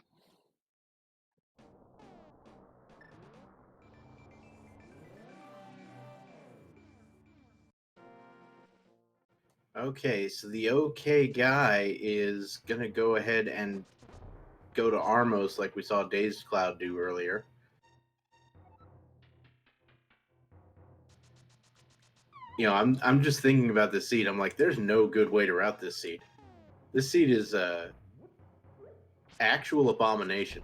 Okay, so the okay guy is gonna go ahead and go to Armos like we saw Dazed Cloud do earlier. You know, I'm just thinking about this seed. I'm like, there's no good way to route this seed. This seed is actual abomination.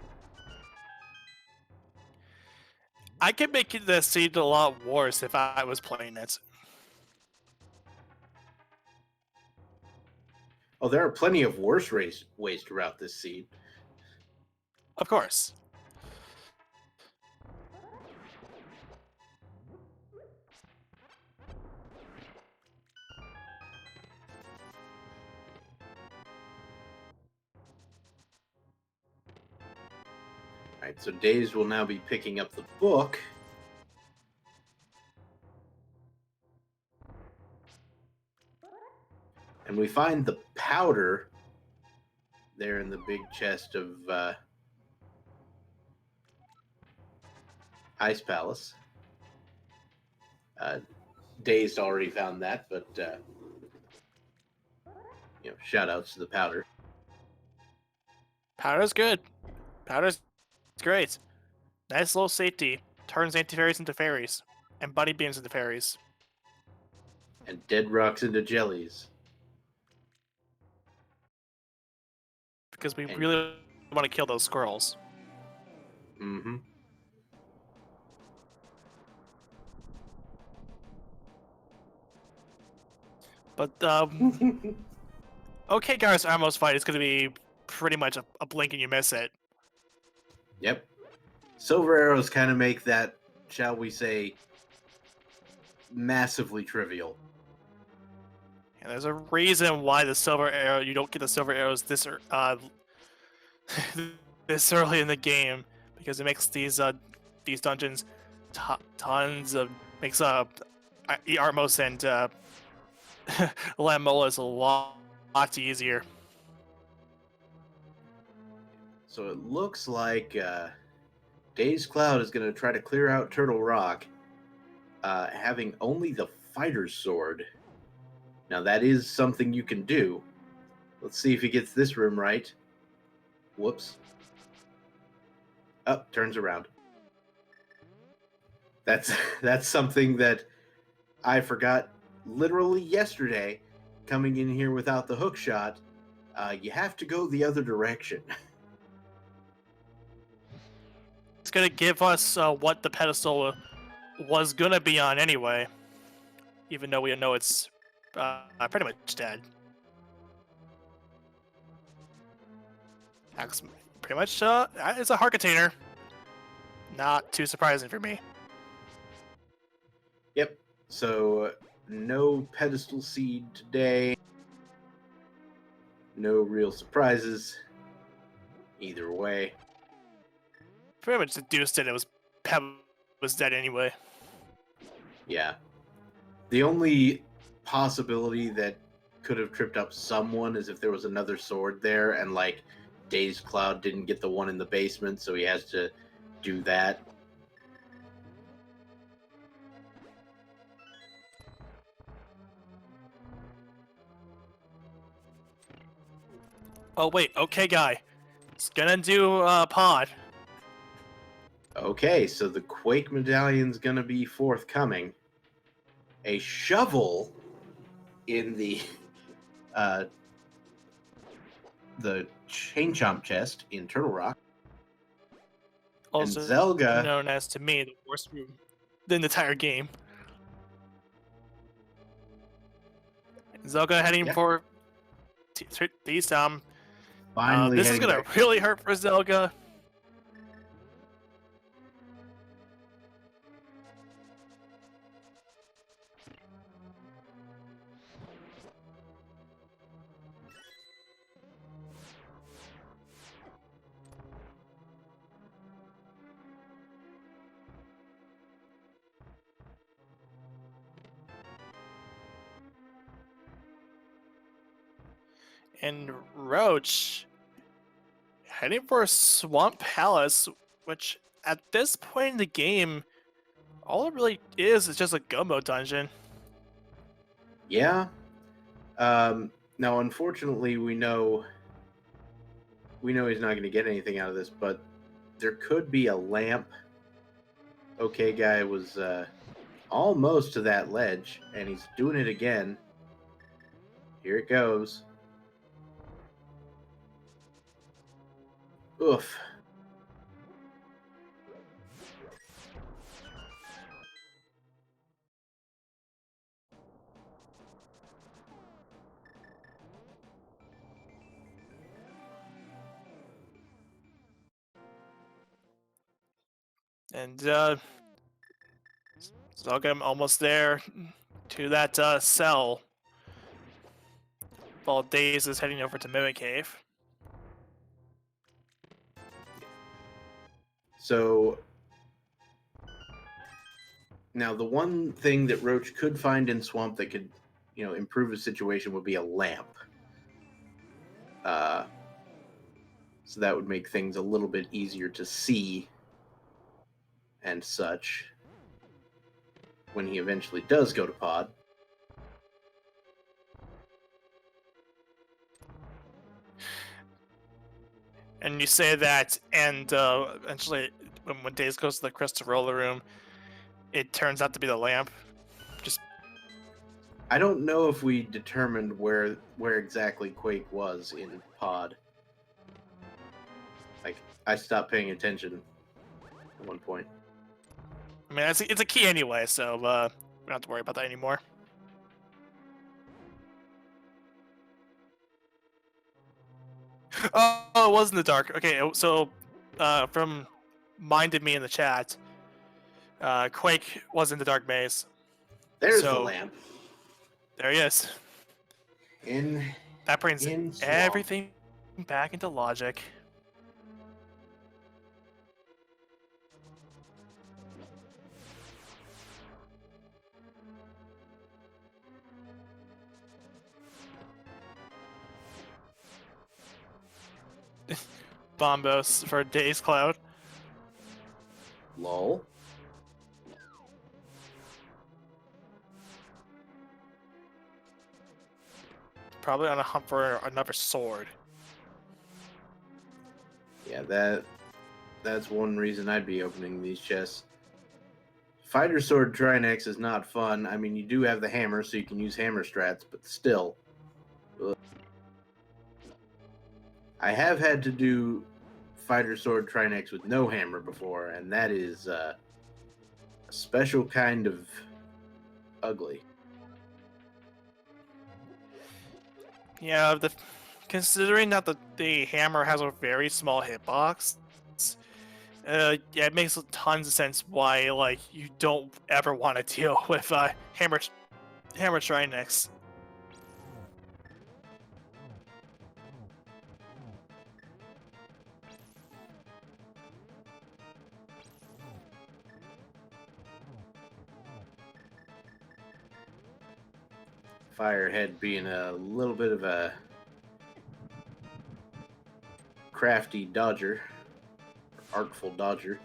I could make the seed a lot worse if I was playing it. Oh, there are plenty of worse ways to route this seed. Of course. Alright, so Dazed will now be picking up the book. And we find the powder there in the big chest of Ice Palace. Dazed already found that, but you know, shout outs to the powder. Powder's good. Powder's great. Nice little safety. Turns anti-fairies into fairies. And bunny beams into fairies. And dead rocks into jellies. Because we really want to kill those squirrels. Mm-hmm. But, okay, Gar's Armos fight is going to be pretty much a blink and you miss it. Yep. Silver arrows kind of make that, shall we say, massively trivial. And there's a reason why the silver arrow, you don't get the silver arrows this this early in the game, because it makes these dungeons tons of makes Armos and Lamolas a lot easier. So it looks like Dazed Cloud is going to try to clear out Turtle Rock, having only the fighter's sword. Now that is something you can do. Let's see if he gets this room right. Whoops. Up, turns around. That's something that I forgot literally yesterday. Coming in here without the hook shot, you have to go the other direction. It's gonna give us what the pedestal was gonna be on anyway, even though we know it's pretty much dead. That's pretty much it's a heart container. Not too surprising for me. Yep. So no pedestal seed today. No real surprises. Either way. Pretty much deduced that it was Peb was dead anyway. Yeah. The only possibility that could have tripped up someone is if there was another sword there, and like Dazed Cloud didn't get the one in the basement, so he has to do that. Oh wait, okay, guy. It's gonna do pod. Okay, so the Quake medallion's gonna be forthcoming. A shovel in the Chain Chomp chest in Turtle Rock. Also and Zelga, known as, to me, the worst room in the entire game. Zelga heading for these finally this is heading gonna back. really hurt for Zelga. And Roach heading for Swamp Palace, which at this point in the game, all it really is just a gumbo dungeon. Yeah. Now, unfortunately, we know he's not going to get anything out of this, but there could be a lamp. Okay, guy was almost to that ledge, and he's doing it again. Here it goes. Oof. And Zelga almost there to that cell. While Daze is heading over to Mimic Cave. So now the one thing that Roach could find in Swamp that could, improve the situation would be a lamp. So that would make things a little bit easier to see and such when he eventually does go to pod. And you say that, and eventually, when Daze goes to the Crystal Roller Room, it turns out to be the lamp. Just I don't know if we determined where exactly Quake was in pod. Like, I stopped paying attention at one point. I mean, it's a key anyway, so we don't have to worry about that anymore. Oh, it was in the dark. Okay, so from Minded Me in the chat, Quake was in the dark maze. There's So, the lamp. There he is. That brings in Swamp. everything back into logic. Bombos for Daze Cloud. Lol. Probably on a hunt for another sword. Yeah, that's one reason I'd be opening these chests. Fighter Sword Trinex is not fun. I mean, you do have the hammer, so you can use hammer strats, but still. Ugh. I have had to do Fighter Sword Trinex with no hammer before, and that is a special kind of ugly. Yeah, considering that the hammer has a very small hitbox, yeah, it makes tons of sense why like you don't ever want to deal with hammer Trinex. Firehead being a little bit of a crafty dodger, artful dodger.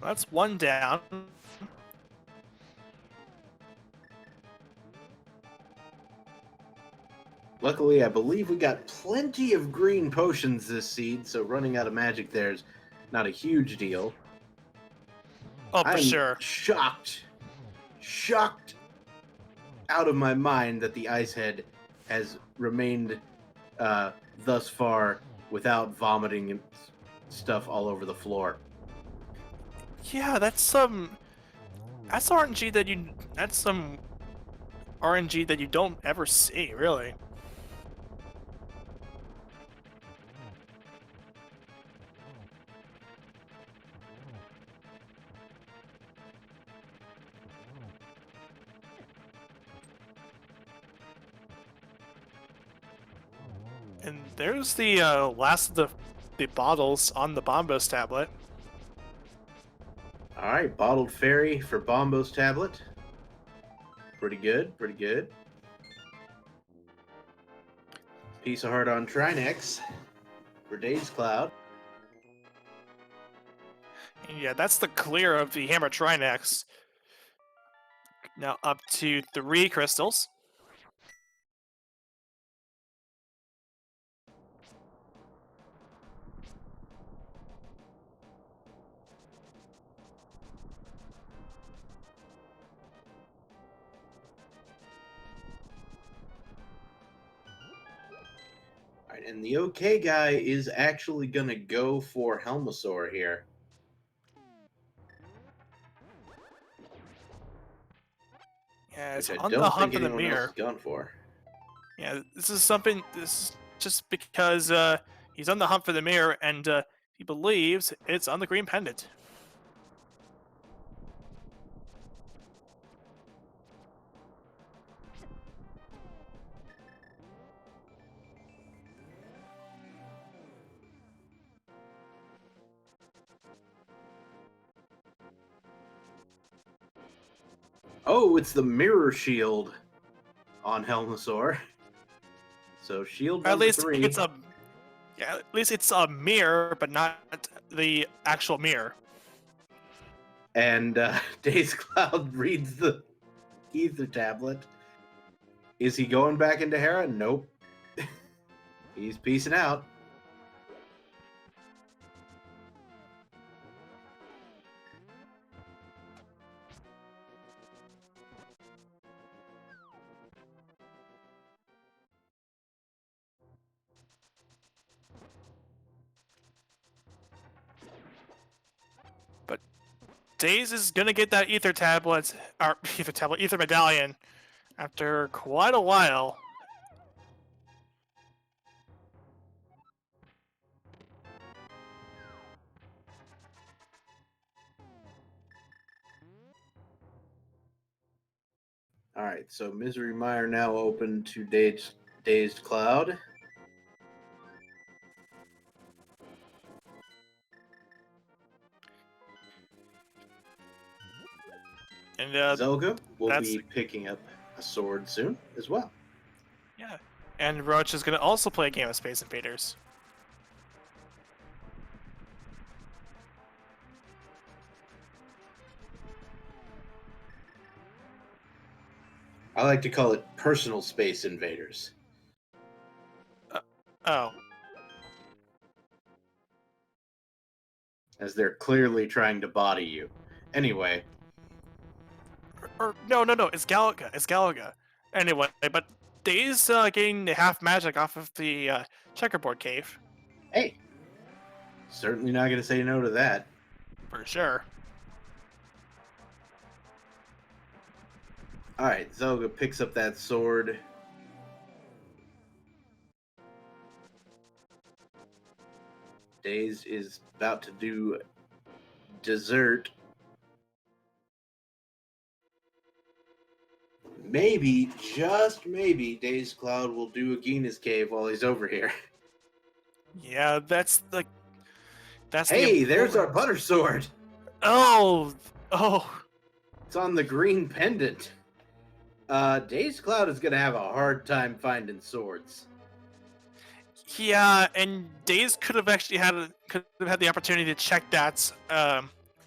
That's one down. Luckily, I believe we got plenty of green potions this seed, so running out of magic there's not a huge deal. Oh, for I'm sure. shocked out of my mind that the ice head has remained thus far without vomiting stuff all over the floor. Yeah, that's some. That's RNG that you. That's some RNG that you don't ever see, really. And there's the last of the bottles on the Bombos tablet. All right, bottled fairy for Bombo's tablet. Pretty good, pretty good. Piece of heart on Trinex for Days Cloud. And yeah, that's the clear of the Hammer Trinex. Now up to 3 crystals. All right, and the OK guy is actually going to go for Helmosaur here. Yeah, it's Which I on the don't hunt think for the anyone else mirror. has gone for. Yeah, this is something. This is just because he's on the hunt for the mirror, and he believes it's on the green pendant. Oh, it's the mirror shield on Helmosaur. So shield Or at number least 3. it's a. Yeah, at least it's a mirror, but not the actual mirror. And Days Cloud reads the ether tablet. Is he going back into Hera? Nope. He's peacing out. But Days is gonna get that ether tablet, or ether medallion, after quite a while. All right, so Misery Mire now open to Dazed Cloud. And Zelga will that's be picking up a sword soon as well. yeah. And Roach is gonna also play a game of Space Invaders. I like to call it personal space invaders, Oh, as they're clearly trying to body you. Anyway, or no, it's Galaga. It's Galaga. Anyway, but Days getting the half magic off of the checkerboard cave hey, certainly not going to say no to that. for sure. All right, Zelga picks up that sword. Daze is about to do dessert. Maybe, just maybe, Daze Cloud will do a Gina's Cave while he's over here. Yeah, that's the Hey, there's our important. butter sword. Oh, oh, It's on the green pendant. Days Cloud is gonna have a hard time finding swords. yeah. And Days could have had the opportunity to check that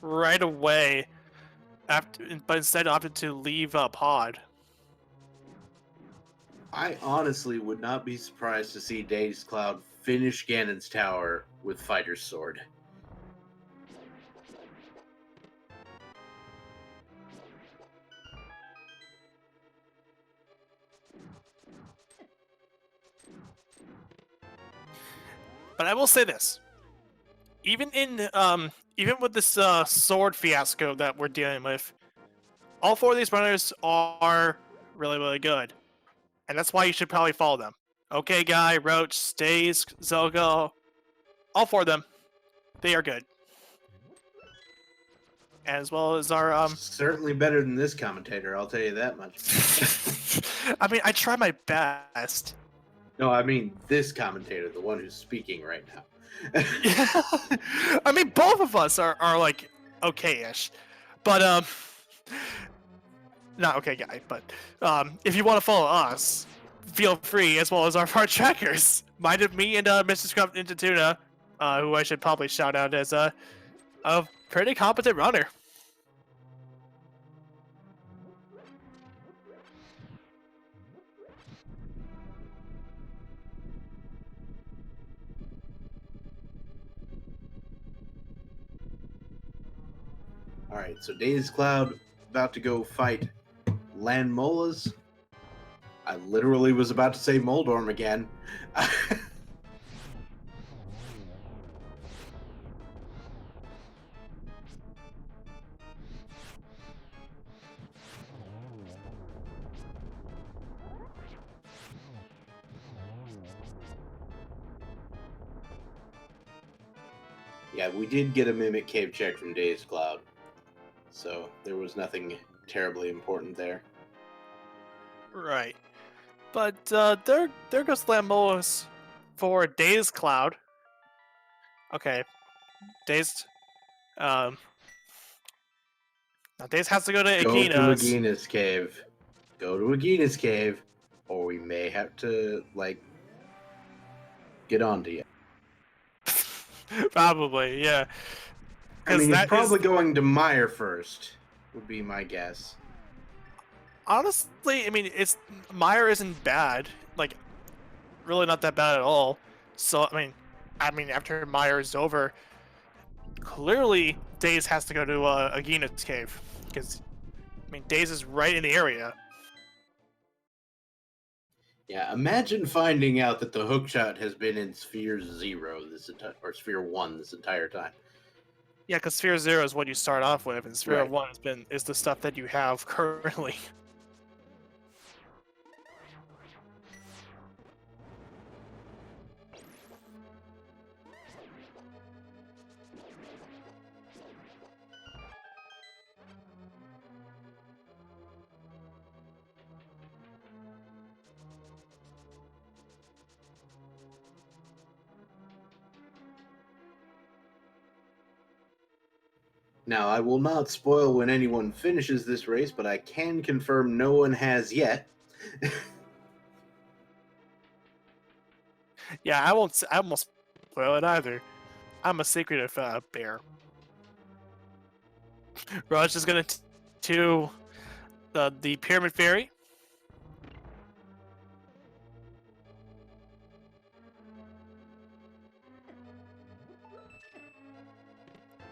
right away, but instead opted to leave Pod. I honestly would not be surprised to see Days Cloud finish Ganon's tower with Fighter's sword. But I will say this: even with this sword fiasco that we're dealing with, all four of these runners are really, really good, and that's why you should probably follow them. Okay, Guy, Roach, Stays, Zogo, all four of them, they are good, as well as our Certainly better than this commentator, I'll tell you that much. I mean, I try my best. No, I mean this commentator, the one who's speaking right now. I mean, both of us are like okay-ish, but not okay, Guy. But if you want to follow us, feel free, as well as our trackers. Mine of me and Mr. Scrub Ninja Tuna, who I should probably shout out as a pretty competent runner. All right, so Days Cloud about to go fight Land Molas. I literally was about to say Moldorm again. Yeah, we did get a Mimic Cave check from Days Cloud, so there was nothing terribly important there. Right. But there goes Lambos for Days Cloud. Okay, Days. Um, now Days has to go to Go to Agina's. Agina's Cave. Go to Agina's Cave, or we may have to, like, get onto you. Probably, yeah. I mean, he's that probably is going to Meyer first, would be my guess. honestly, I mean, it's Meyer isn't bad. Like, really not that bad at all. So I mean, after Meyer is over, clearly Days has to go to Agina's cave because I mean, Days is right in the area. Yeah, imagine finding out that the hookshot has been in Sphere 0 or Sphere 1 this entire time. Yeah, because Sphere 0 is what you start off with, and Sphere Right. 1 is the stuff that you have currently. Now, I will not spoil when anyone finishes this race, but I can confirm no one has yet. Yeah, I won't spoil it either. I'm a secretive bear. Raj is gonna to the Pyramid Fairy.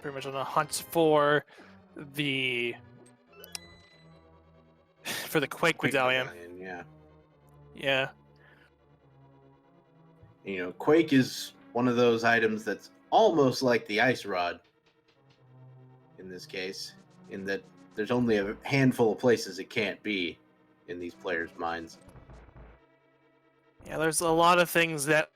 Pretty much on a hunt the for the Quake Medallion. Yeah. Yeah. You know, Quake is one of those items that's almost like the Ice Rod in this case, in that there's only a handful of places it can't be in these players' minds. Yeah, there's a lot of things that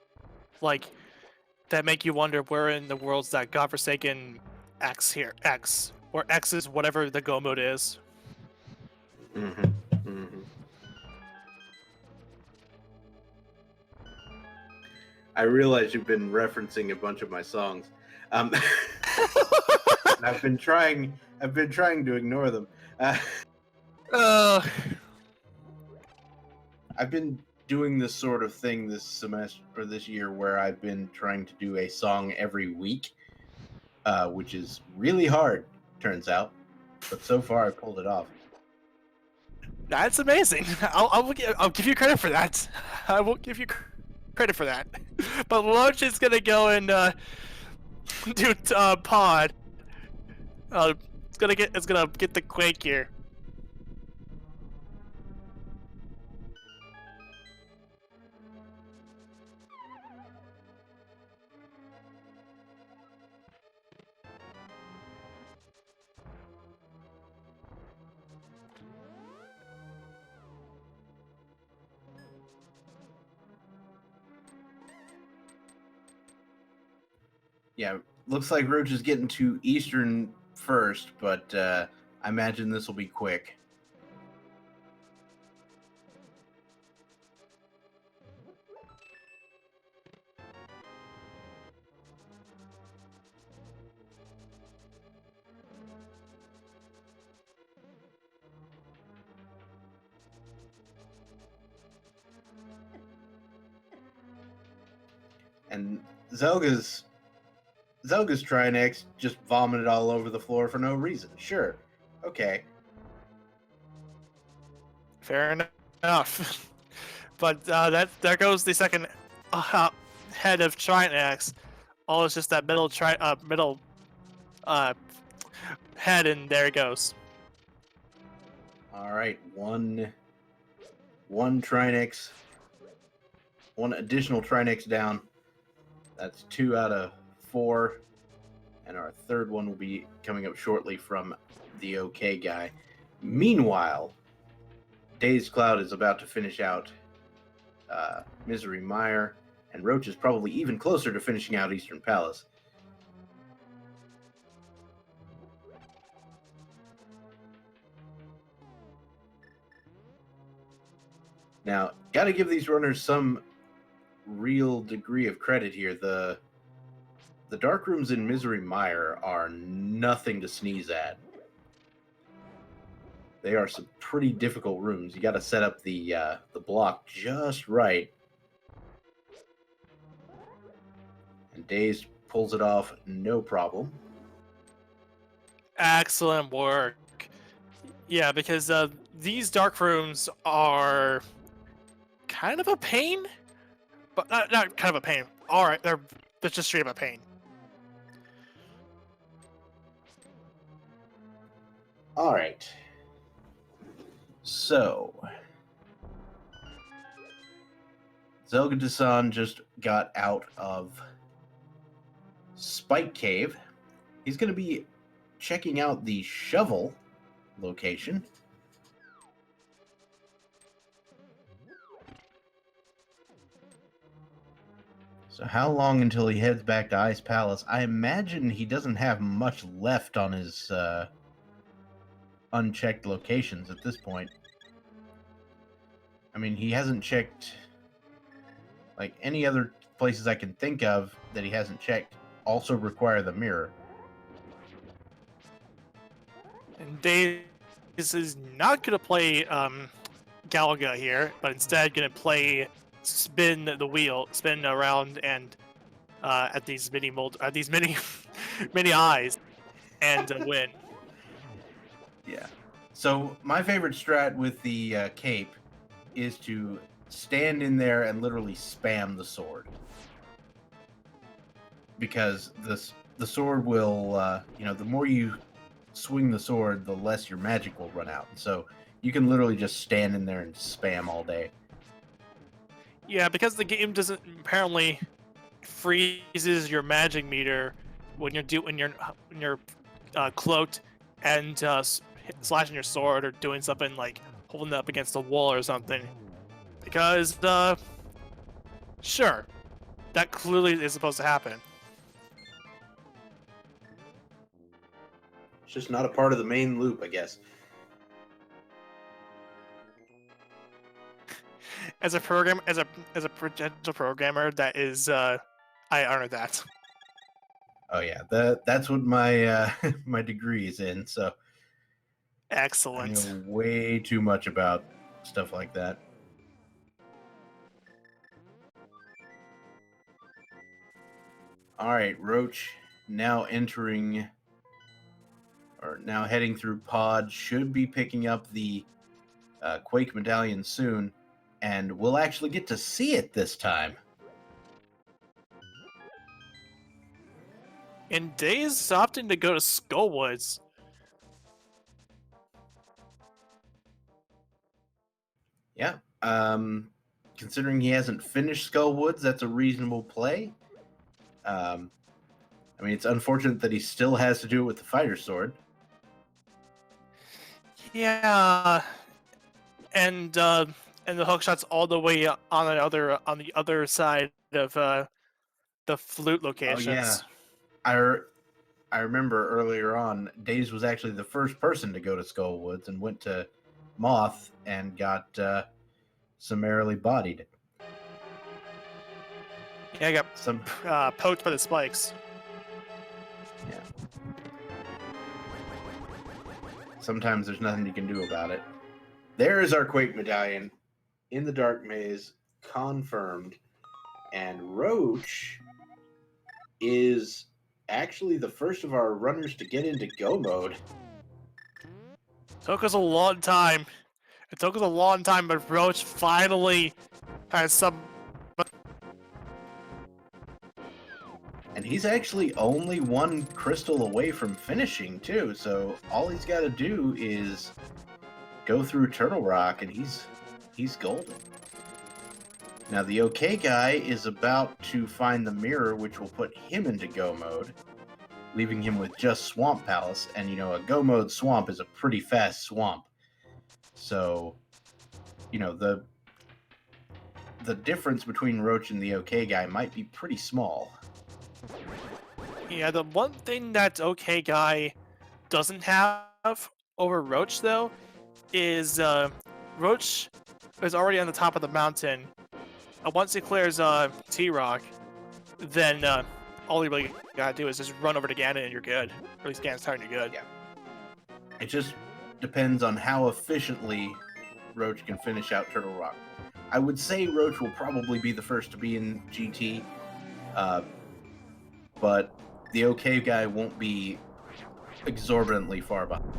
that make you wonder where in the world's that godforsaken X here. X. Or X is whatever the go mode is. Mm-hmm. Mm-hmm. I realize you've been referencing a bunch of my songs. Um, I've been trying to ignore them. Uh, I've been doing this sort of thing this semester or this year where I've been trying to do a song every week, which is really hard, turns out. But so far, I pulled it off. that's amazing. I'll give you credit for that. I will give you credit for that. But Loach is gonna go and do pod. It's gonna get the quake here. Yeah, looks like Roach is getting to Eastern first, but I imagine this will be quick. And Zelga's Trinex just vomited all over the floor for no reason. Sure. Okay. Fair enough. But there goes the second head of Trinex. Oh, it's just that middle head, and there it goes. All right, one Trinex, one additional Trinex down. That's 2 out of 4, and our third one will be coming up shortly from the OK guy. Meanwhile, Dazed Cloud is about to finish out Misery Mire, and Roach is probably even closer to finishing out Eastern Palace. Now, got to give these runners some real degree of credit here. The dark rooms in Misery Mire are nothing to sneeze at. They are some pretty difficult rooms. You got to set up the block just right. And Dazed pulls it off, no problem. Excellent work. Yeah, because these dark rooms are kind of a pain, but not kind of a pain. All right, they're just straight up a pain. All right. So, Zelga-Dasan just got out of Spike Cave. He's going to be checking out the shovel location. So how long until he heads back to Ice Palace? I imagine he doesn't have much left on his unchecked locations at this point. I mean, he hasn't checked, like, any other places I can think of that he hasn't checked also require the mirror. And Daze is not going to play Galaga here, but instead going to play spin the wheel, spin around and at these mini mini eyes and win. Yeah. So my favorite strat with the cape is to stand in there and literally spam the sword, because the sword will, the more you swing the sword, the less your magic will run out. So you can literally just stand in there and spam all day. Yeah, because the game doesn't apparently freezes your magic meter when you're cloaked and slashing your sword or doing something like holding it up against the wall or something. Because sure, that clearly is supposed to happen. It's just not a part of the main loop, I guess. as a potential programmer, that is I honor that. Oh yeah, that's what my my degree is in. So I know Excellent. way too much about stuff like that. All right, Roach now entering or now heading through pod should be picking up the Quake medallion soon, and we'll actually get to see it this time. And Days is opting to go to Skullwoods. Yeah. Considering he hasn't finished Skullwoods, that's a reasonable play. I mean, it's unfortunate that he still has to do it with the fighter sword. Yeah, and the hookshot's all the way on the other side of the flute locations. Oh yeah, I remember earlier on, Daze was actually the first person to go to Skullwoods and went to Moth and got summarily bodied. Yeah, I got Some poked by the spikes. yeah. Sometimes there's nothing you can do about it. There is our Quake medallion in the dark maze, confirmed. And Roach is actually the first of our runners to get into go mode. Took us a long time. It took us a long time, but Roach finally has some. And he's actually only one crystal away from finishing, too. So all he's got to do is go through Turtle Rock, and he's golden. Now, the OK guy is about to find the mirror, which will put him into go mode, leaving him with just Swamp Palace. And, you know, a go mode swamp is a pretty fast swamp. So, you know, the difference between Roach and the OK guy might be pretty small. Yeah, the one thing that OK Guy doesn't have over Roach, though, is Roach is already on the top of the mountain. Once he clears T-Rock, then all you really gotta do is just run over to Ganon and you're good. Or at least Ganon's tired and you're good. Yeah. It just depends on how efficiently Roach can finish out Turtle Rock. I would say Roach will probably be the first to be in GT, but the OK guy won't be exorbitantly far behind.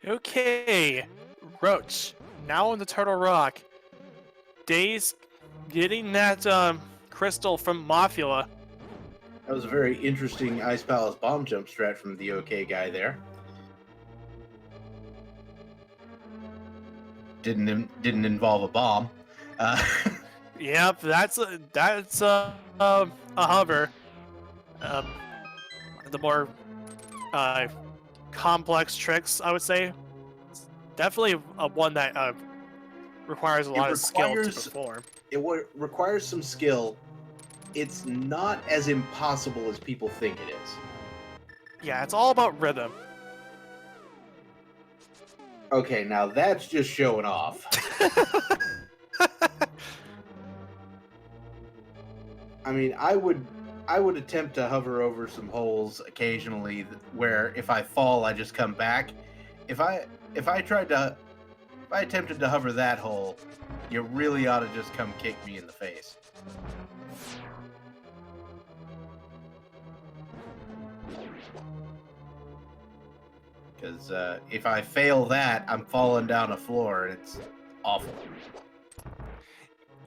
Okay, Roach, now in the Turtle Rock. Daze getting that crystal from Mafia. That was a very interesting Ice Palace bomb jump strat from the OK guy there. Didn't involve a bomb. Yep, that's a hover. The more complex tricks, I would say. It's definitely one that requires a lot of skill to perform. It requires some skill. It's not as impossible as people think it is. Yeah, it's all about rhythm. Okay, now that's just showing off. I mean, I would attempt to hover over some holes occasionally where if I fall, I just come back. If I attempted to hover that hole, you really ought to just come kick me in the face. Because if I fail that, I'm falling down a floor, and it's awful.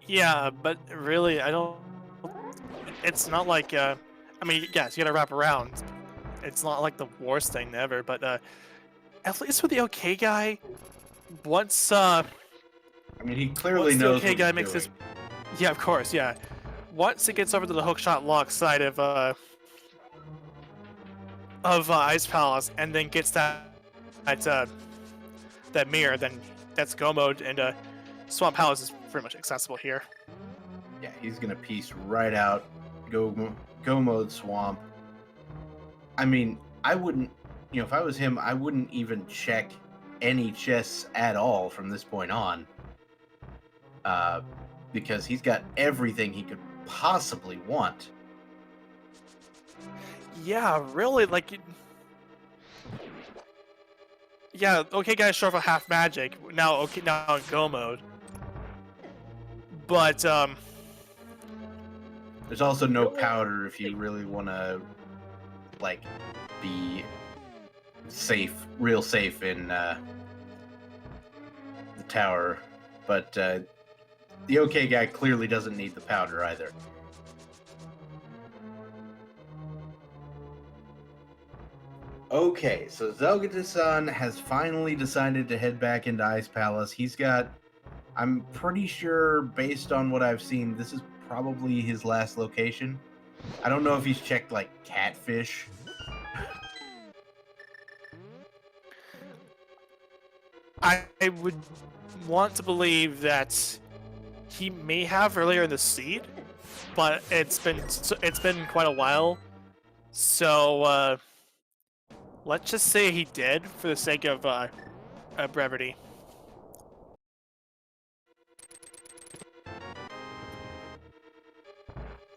Yeah, but really, I don't. It's not like. I mean, yes, you gotta wrap around. It's not like the worst thing ever, but at least with the OK guy, once I mean, he clearly knows the OK guy what makes he's this. Yeah, of course, yeah. Once it gets over to the hookshot lock side of Ice Palace, and then gets that that mirror, then that's go mode, and Swamp Palace is pretty much accessible here. Yeah, he's gonna piece right out. Go mode swamp. I mean, I wouldn't. If I was him, I wouldn't even check any chests at all from this point on. Because he's got everything he could possibly want. Yeah, really, like. Yeah, okay, guys, show off a half magic. Now in go mode. But there's also no powder if you really want to, like, be safe, real safe in the tower. But the OK guy clearly doesn't need the powder either. Okay, so Zelgata-san has finally decided to head back into Ice Palace. He's got, I'm pretty sure, based on what I've seen, this is probably his last location. I don't know if he's checked, like, Catfish. I would want to believe that he may have earlier in the seed, but it's been quite a while, so let's just say he did for the sake of brevity.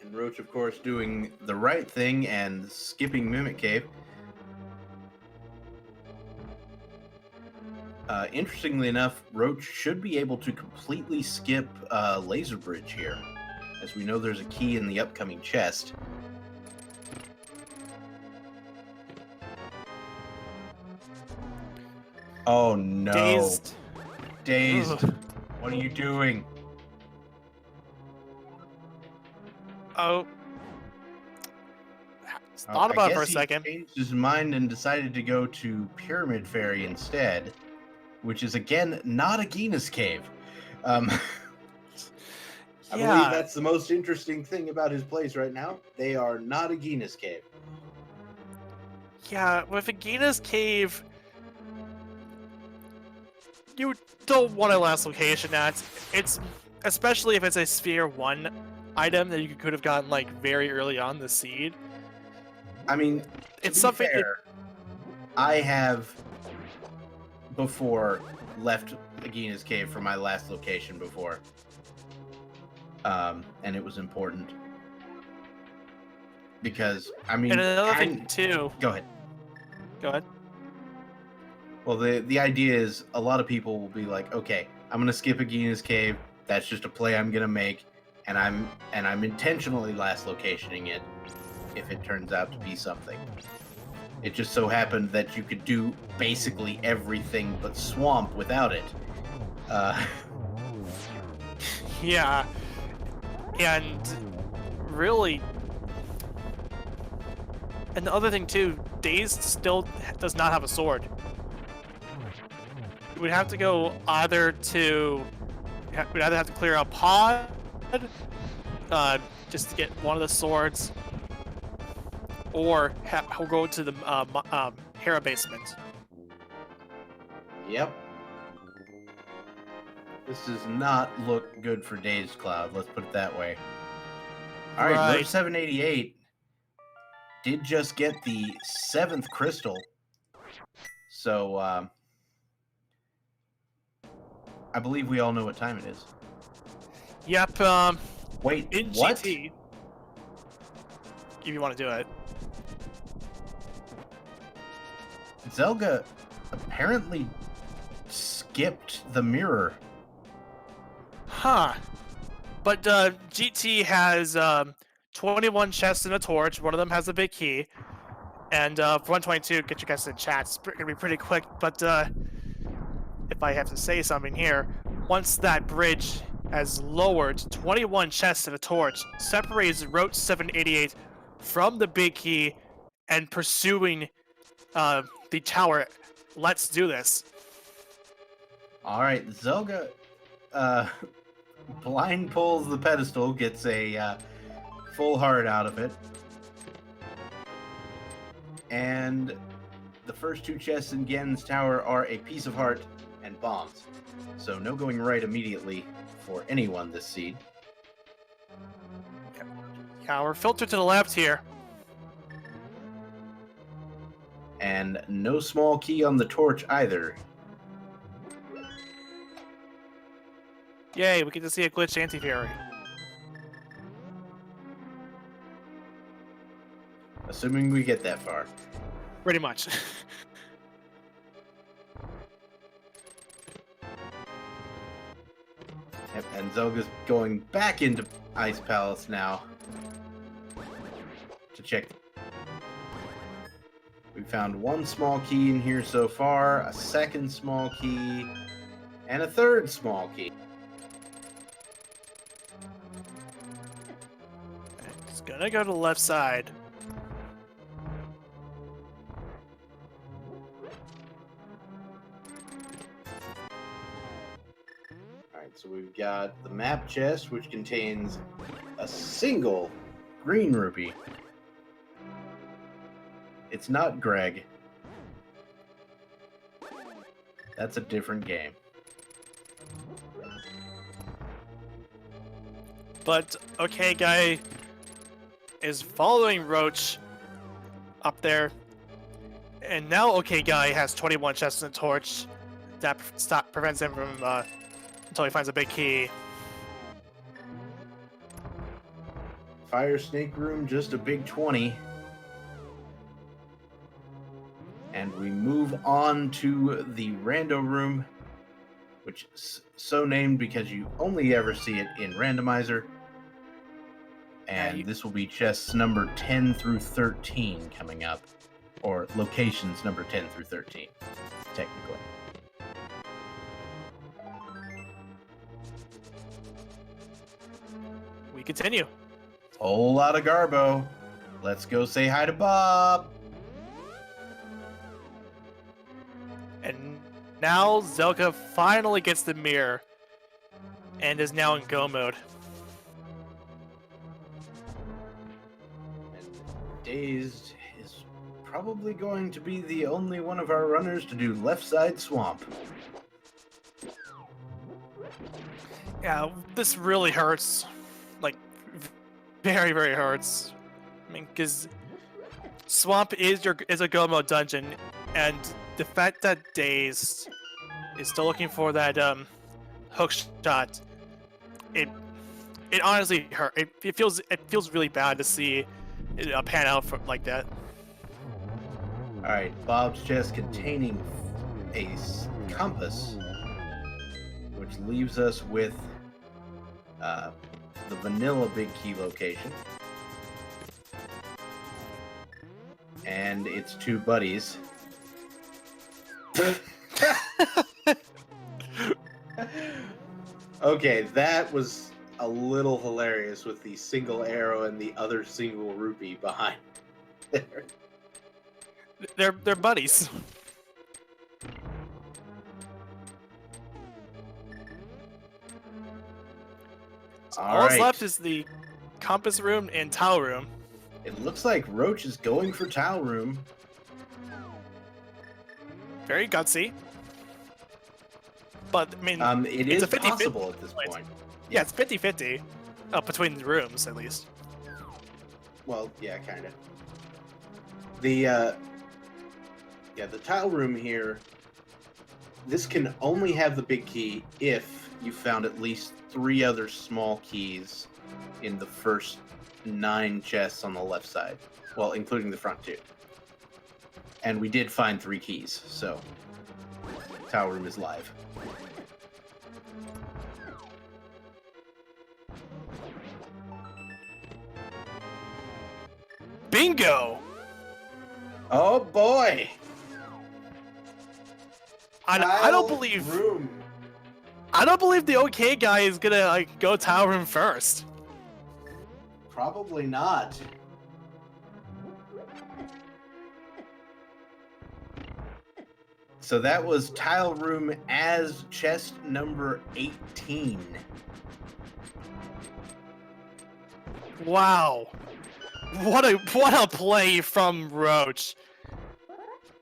And Roach, of course, doing the right thing and skipping Mimic Cave. Interestingly enough, Roach should be able to completely skip Laser Bridge here, as we know there's a key in the upcoming chest. Oh no. Dazed. What are you doing? Oh. Thought about it for a second. He changed his mind and decided to go to Pyramid Fairy instead, which is, again, not a Gina's Cave. I believe that's the most interesting thing about his place right now. They are not a Gina's Cave. Yeah, with a Gina's Cave, you don't want a last location at. It's especially if it's a Sphere 1 item that you could have gotten like very early on the seed. I mean, it's something fair, I have before left Agina's Cave for my last location before. And it was important. Because, I mean... And another thing, too... Go ahead. Go ahead. Well, the idea is a lot of people will be like, okay, I'm going to skip Agina's Cave. That's just a play I'm going to make. And I'm intentionally last locationing it if it turns out to be something. It just so happened that you could do basically everything but swamp without it. Yeah. And really... And the other thing, too, Dazed still does not have a sword. You would have to go either to... We'd either have to clear out Pod, just to get one of the swords, or go to the Hera basement. Yep. This does not look good for Dazed Cloud, let's put it that way. Alright, Right. Roach 788 did just get the 7th crystal. So, I believe we all know what time it is. Yep, Wait, in what? GT, if you want to do it. Zelga apparently skipped the mirror. Huh. But GT has 21 chests and a torch. One of them has a big key. And for 122, get your guys in chat. It's going to be pretty quick. But if I have to say something here, once that bridge has lowered 21 chests and a torch, separates Roach 788 from the big key and pursuing the tower. Let's do this. Alright, Zelga blind pulls the pedestal, gets a full heart out of it. And the first two chests in Gen's tower are a piece of heart and bombs. So no going right immediately for anyone this seed. Yeah, we're filtered to the left here. And no small key on the torch either. Yay, we get to see a glitched anti-fury. Assuming we get that far. Pretty much. Yep, and Zelga's going back into Ice Palace now to check. We found one small key in here so far, a second small key, and a third small key. It's gonna go to the left side. Alright, so we've got the map chest, which contains a single green rupee. It's not Greg. That's a different game. But okay guy is following Roach up there. And now okay guy has 21 chests and a torch. That prevents him from until he finds a big key. Fire Snake Room, just a big 20. And we move on to the Rando Room, which is so named because you only ever see it in Randomizer. And this will be chests number 10 through 13 coming up. Or locations number 10 through 13, technically. We continue. Whole lot of Garbo. Let's go say hi to Bob. And now Zelka finally gets the mirror and is now in go mode. And Dazed is probably going to be the only one of our runners to do left side swamp. Yeah, this really hurts. Like, very, very hurts. I mean, because Swamp is a go mode dungeon, and the fact that Dazed is still looking for that hook shot, it honestly hurt. It feels really bad to see it pan out like that. All right, Bob's chest containing a compass, which leaves us with the vanilla big key location. And its two buddies. Okay, that was a little hilarious with the single arrow and the other single rupee behind there. They're buddies. All that's left is the compass room and towel room. It looks like Roach is going for towel room. Very gutsy. But, I mean, it is possible at this point. Yeah, it's 50-50. Between the rooms, at least. Well, yeah, kind of. The tile room here, this can only have the big key if you found at least 3 other small keys in the first 9 chests on the left side. Well, including the front 2. And we did find 3 keys, so tile room is live. Bingo! Oh boy! I don't believe room. I don't believe the OK guy is gonna go tile room first. Probably not. So that was tile room as chest number 18. Wow. What a play from Roach.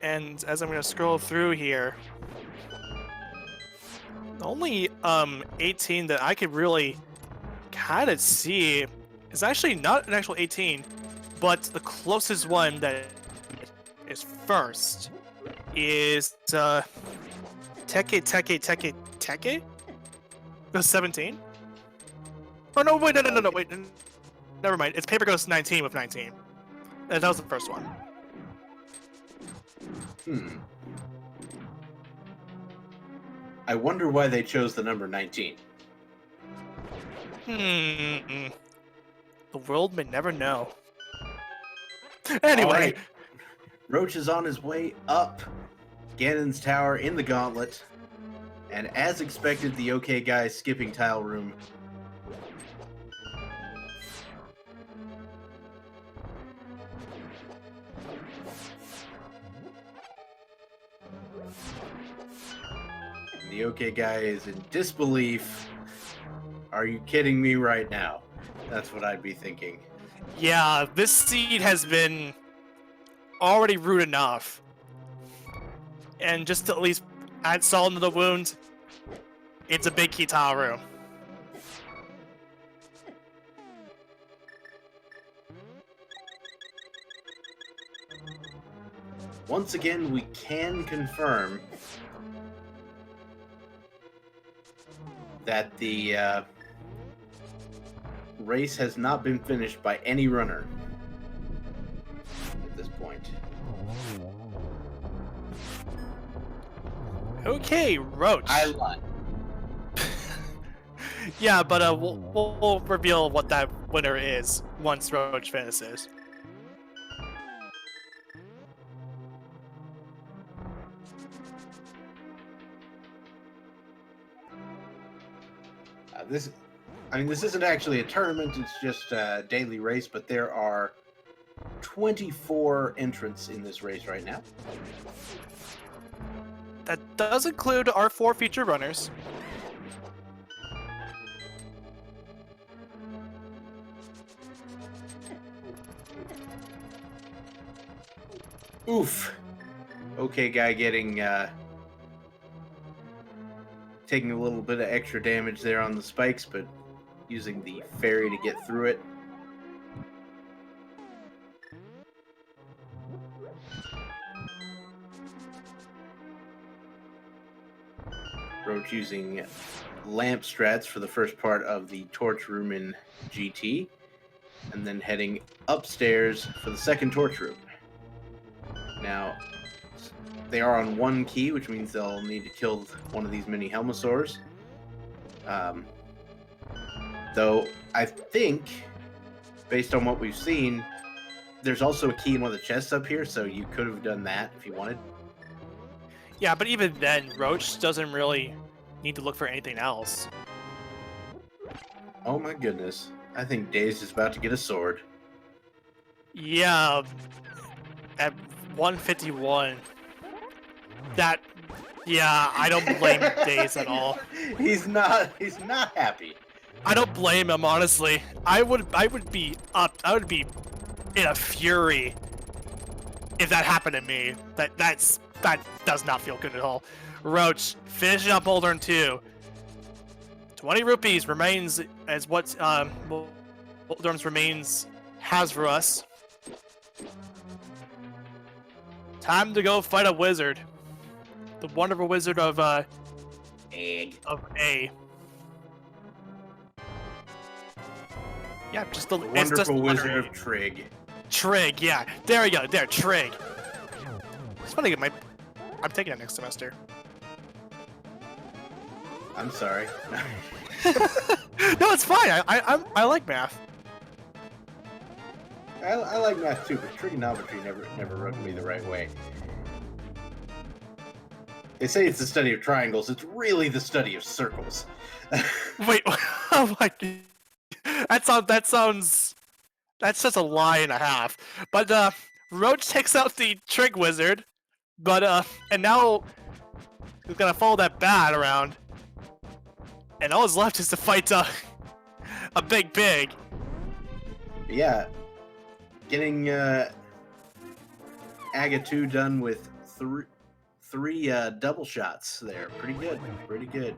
And as I'm gonna scroll through here, The only 18 that I could really kind of see is actually not an actual 18, but the closest one that is first is Teke. The 17? Oh no! Wait, no, wait. Never mind. It's Paper Ghost 19 with 19. That was the first one. I wonder why they chose the number 19. The world may never know. Anyway. All right. Roach is on his way up Ganon's tower in the gauntlet. And as expected, the OK guy is skipping tile room. The OK guy is in disbelief. Are you kidding me right now? That's what I'd be thinking. Yeah, this seed has been already rude enough. And just to at least add salt into the wound, it's a big key tile room. Once again, we can confirm that the race has not been finished by any runner at this point. Okay, Roach. I lied. Yeah, but we'll reveal what that winner is once Roach finishes. This isn't actually a tournament, it's just a daily race, but there are 24 entrants in this race right now. That does include our 4 featured runners. Oof. Okay, guy getting taking a little bit of extra damage there on the spikes, but using the fairy to get through it. Roach using lamp strats for the first part of the torch room in GT, and then heading upstairs for the second torch room. Now, they are on 1 key, which means they'll need to kill one of these mini Helmosaurs. Though, I think, based on what we've seen, there's also a key in one of the chests up here, so you could have done that if you wanted. Yeah, but even then, Roach doesn't really need to look for anything else. Oh my goodness. I think Daze is about to get a sword. Yeah, at 151. Yeah, I don't blame Daze at all. He's not happy. I don't blame him, honestly. I would be in a fury if that happened to me. That does not feel good at all. Roach, finishing up Boulder 2. 20 rupees remains as what Boulder remains has for us. Time to go fight a wizard. The wonderful wizard of Egg. Of A. Yeah, just the Wonderful wizard of Trig. Trig, yeah. There we go. There, Trig. It's funny. I'm taking it next semester. I'm sorry. No, it's fine. I like math. I like math too, but trigonometry never rubbed me the right way. They say it's the study of triangles. It's really the study of circles. Wait, oh my god. That's just a lie and a half. But Roach takes out the Trig Wizard, but and now he's gonna follow that bat around, and all that's left is to fight a big. Yeah, getting Aga 2 done with three double shots there. Pretty good.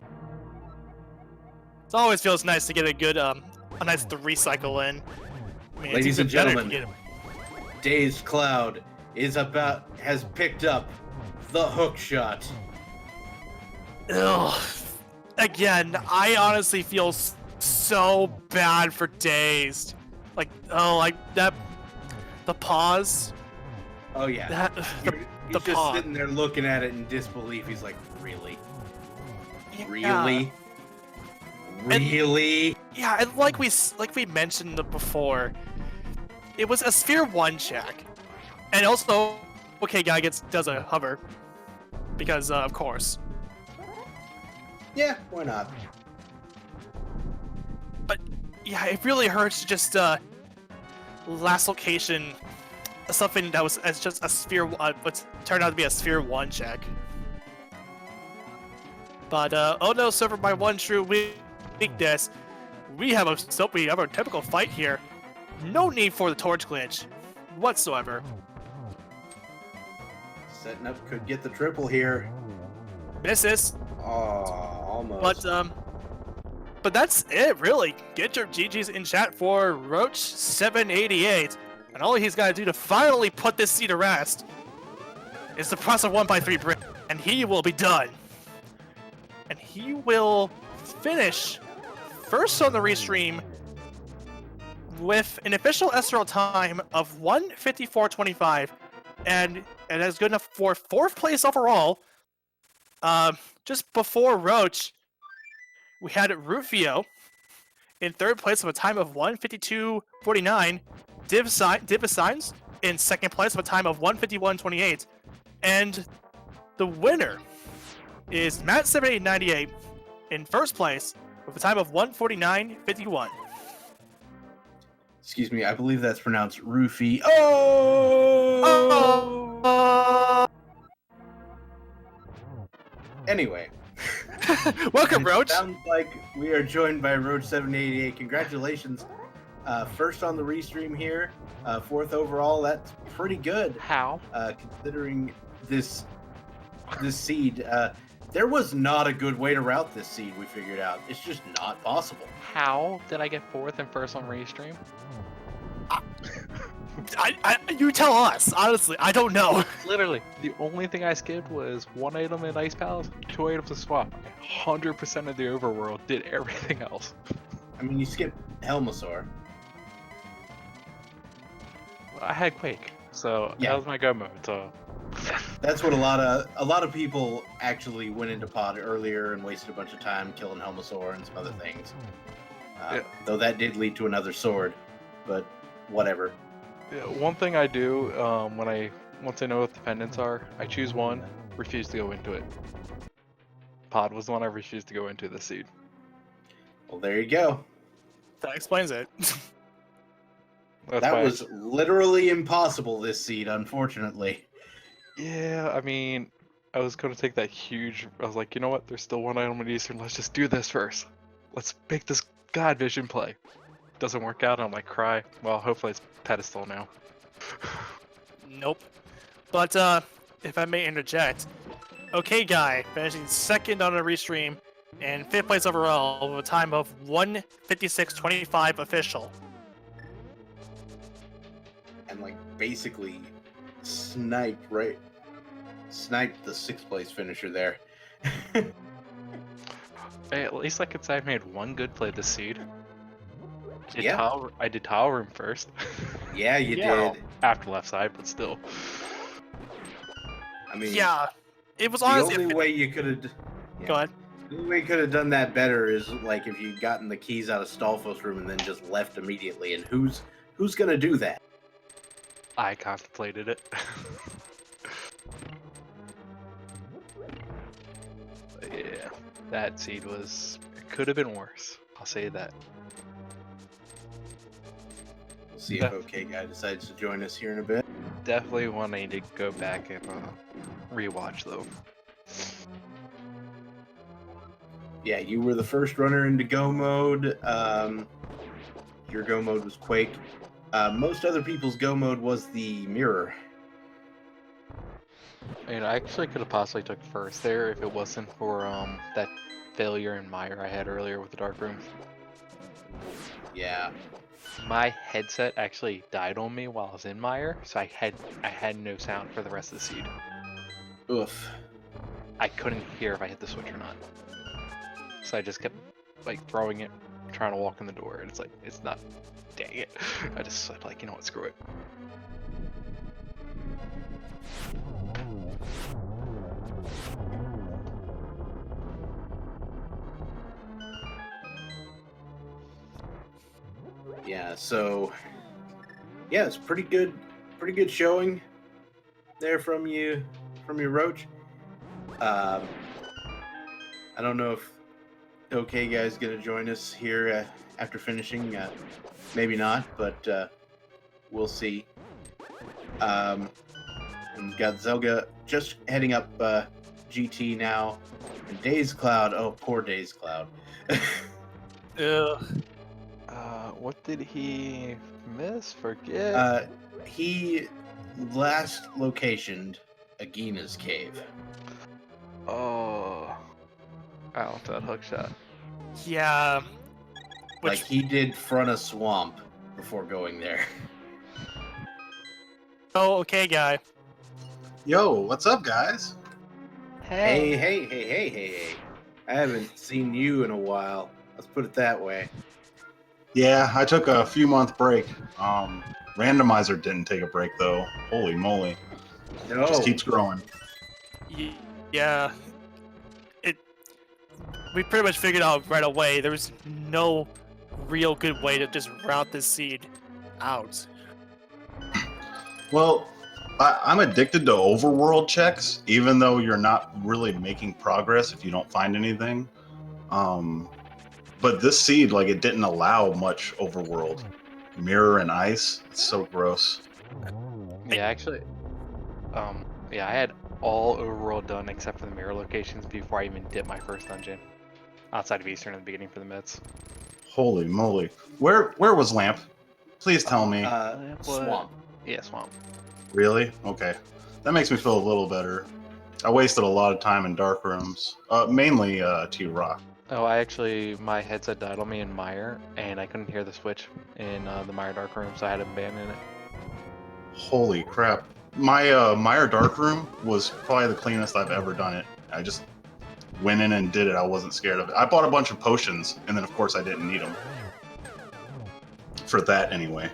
It always feels nice to get a good, a nice recycle in. I mean, Ladies and it's even better gentlemen, to get Dazed Cloud has picked up the hook shot. Ugh. Again, I honestly feel so bad for Dazed. Like, oh, like that, the pause. Oh yeah. That, He's the just pause. sitting there looking at it in disbelief. He's like, really? Yeah. Really? Really? Yeah, and like we mentioned before, it was a sphere 1 check, and also, okay, guy does a hover because of course. Yeah, why not? But yeah, it really hurts to just last location, something that was as just a sphere, what turned out to be a sphere 1 check. But oh no, suffered by one true weakness. We have a typical fight here. No need for the torch glitch whatsoever. Setting up could get the triple here. Misses. Oh, almost. But that's it, really. Get your GGs in chat for Roach788. And all he's got to do to finally put this seed to rest is to press a 1x3 brick, and he will be done. And he will finish first on the restream with an official SRL time of 1:54.25, and it is good enough for 4th place overall. Just before Roach, we had Rufio in 3rd place with a time of 1:52.49. Div Signs in 2nd place with a time of 1:51.28, and the winner is Matt7898 in 1st place with a time of 1:49.51. Excuse me, I believe that's pronounced Roofy. Oh! Anyway. Welcome, Roach. Sounds like we are joined by Roach788. Congratulations. First on the restream here. 4th overall. That's pretty good. How? Considering this seed. There was not a good way to route this seed, we figured out. It's just not possible. How did I get 4th and 1st on restream? You tell us. Honestly, I don't know. Literally, the only thing I skipped was 1 item in Ice Palace, 2 items to swap. 100% of the overworld did everything else. I mean, you skipped Helmasaur. I had Quake, so Yeah. that was my go mode. So That's what a lot of people actually went into pod earlier and wasted a bunch of time killing Helmasaur and some other things. Yeah. Though that did lead to another sword, but whatever. yeah, one thing I do once I know what the pendants are, I choose one, refuse to go into it. Pod was the one I refused to go into this seed. Well, there you go. That explains it. That's That why was literally impossible this seed, unfortunately. Yeah, I mean, I was going to take that huge... I was like, you know what? There's still 1 item in Eastern. Let's just do this first. Let's make this God Vision play. Doesn't work out, I'm like, cry. Well, hopefully it's pedestal now. Nope. But, if I may interject, okay, guy, finishing 2nd on the restream and 5th place overall with a time of 1:56.25 official. And like basically sniped the 6th place finisher there. Hey, at least I could say I made one good play this seed. Yeah. I did tile room first. Yeah, you Yeah. did. After left side, but still. I mean, Yeah, it was the honestly. only way you could have. Go ahead. The only way you could have done that better is like if you'd gotten the keys out of Stalfos' room and then just left immediately. And who's gonna do that? I contemplated it. But yeah, that seed was... It could have been worse. I'll say that. We'll see if OK Guy decides to join us here in a bit. Definitely one I need to go back and rewatch though. Yeah, you were the first runner into go mode. Your go mode was Quake. Most other people's go mode was the mirror. And I actually could have possibly took first there if it wasn't for that failure in Mire I had earlier with the dark room. Yeah. My headset actually died on me while I was in Mire, so I had no sound for the rest of the seed. Oof. I couldn't hear if I hit the switch or not. So I just kept like throwing it, trying to walk in the door, and it's like it's not. Dang it! I just said like, you know what, screw it. Yeah. So, yeah, it's pretty good showing there from you, Roach. I don't know if OK Guy's gonna join us here after finishing. Maybe not, but we'll see. And we've got Zelga just heading up GT now, and Days Cloud. Oh, poor Days Cloud. Ugh. What did he miss? Forget. He last locationed Agina's cave. Oh. Out that hook shot. Yeah. Like he did front a swamp before going there. Oh, okay, guy. Yo, what's up, guys? Hey. I haven't seen you in a while. Let's put it that way. Yeah, I took a few month break. Randomizer didn't take a break though. Holy moly. No. Just keeps growing. Yeah. We pretty much figured out right away there was no real good way to just route this seed out. Well, I'm addicted to overworld checks, even though you're not really making progress if you don't find anything. But this seed, like, it didn't allow much overworld. Mirror and ice, it's so gross. Yeah, actually, yeah, I had all overworld done except for the mirror locations before I even did my first dungeon. Outside of Eastern in the beginning for the mids. Holy moly. Where was Lamp? Please tell me. Swamp. Yeah, swamp. Really? Okay. That makes me feel a little better. I wasted a lot of time in dark rooms. Mainly T-Rock. Oh, my headset died on me in Mire, and I couldn't hear the switch in the Mire dark room, so I had to abandon it. Holy crap. My Mire dark room was probably the cleanest I've ever done it. I just went in and did it. I wasn't scared of it. I bought a bunch of potions, and then of course I didn't need them. For that anyway.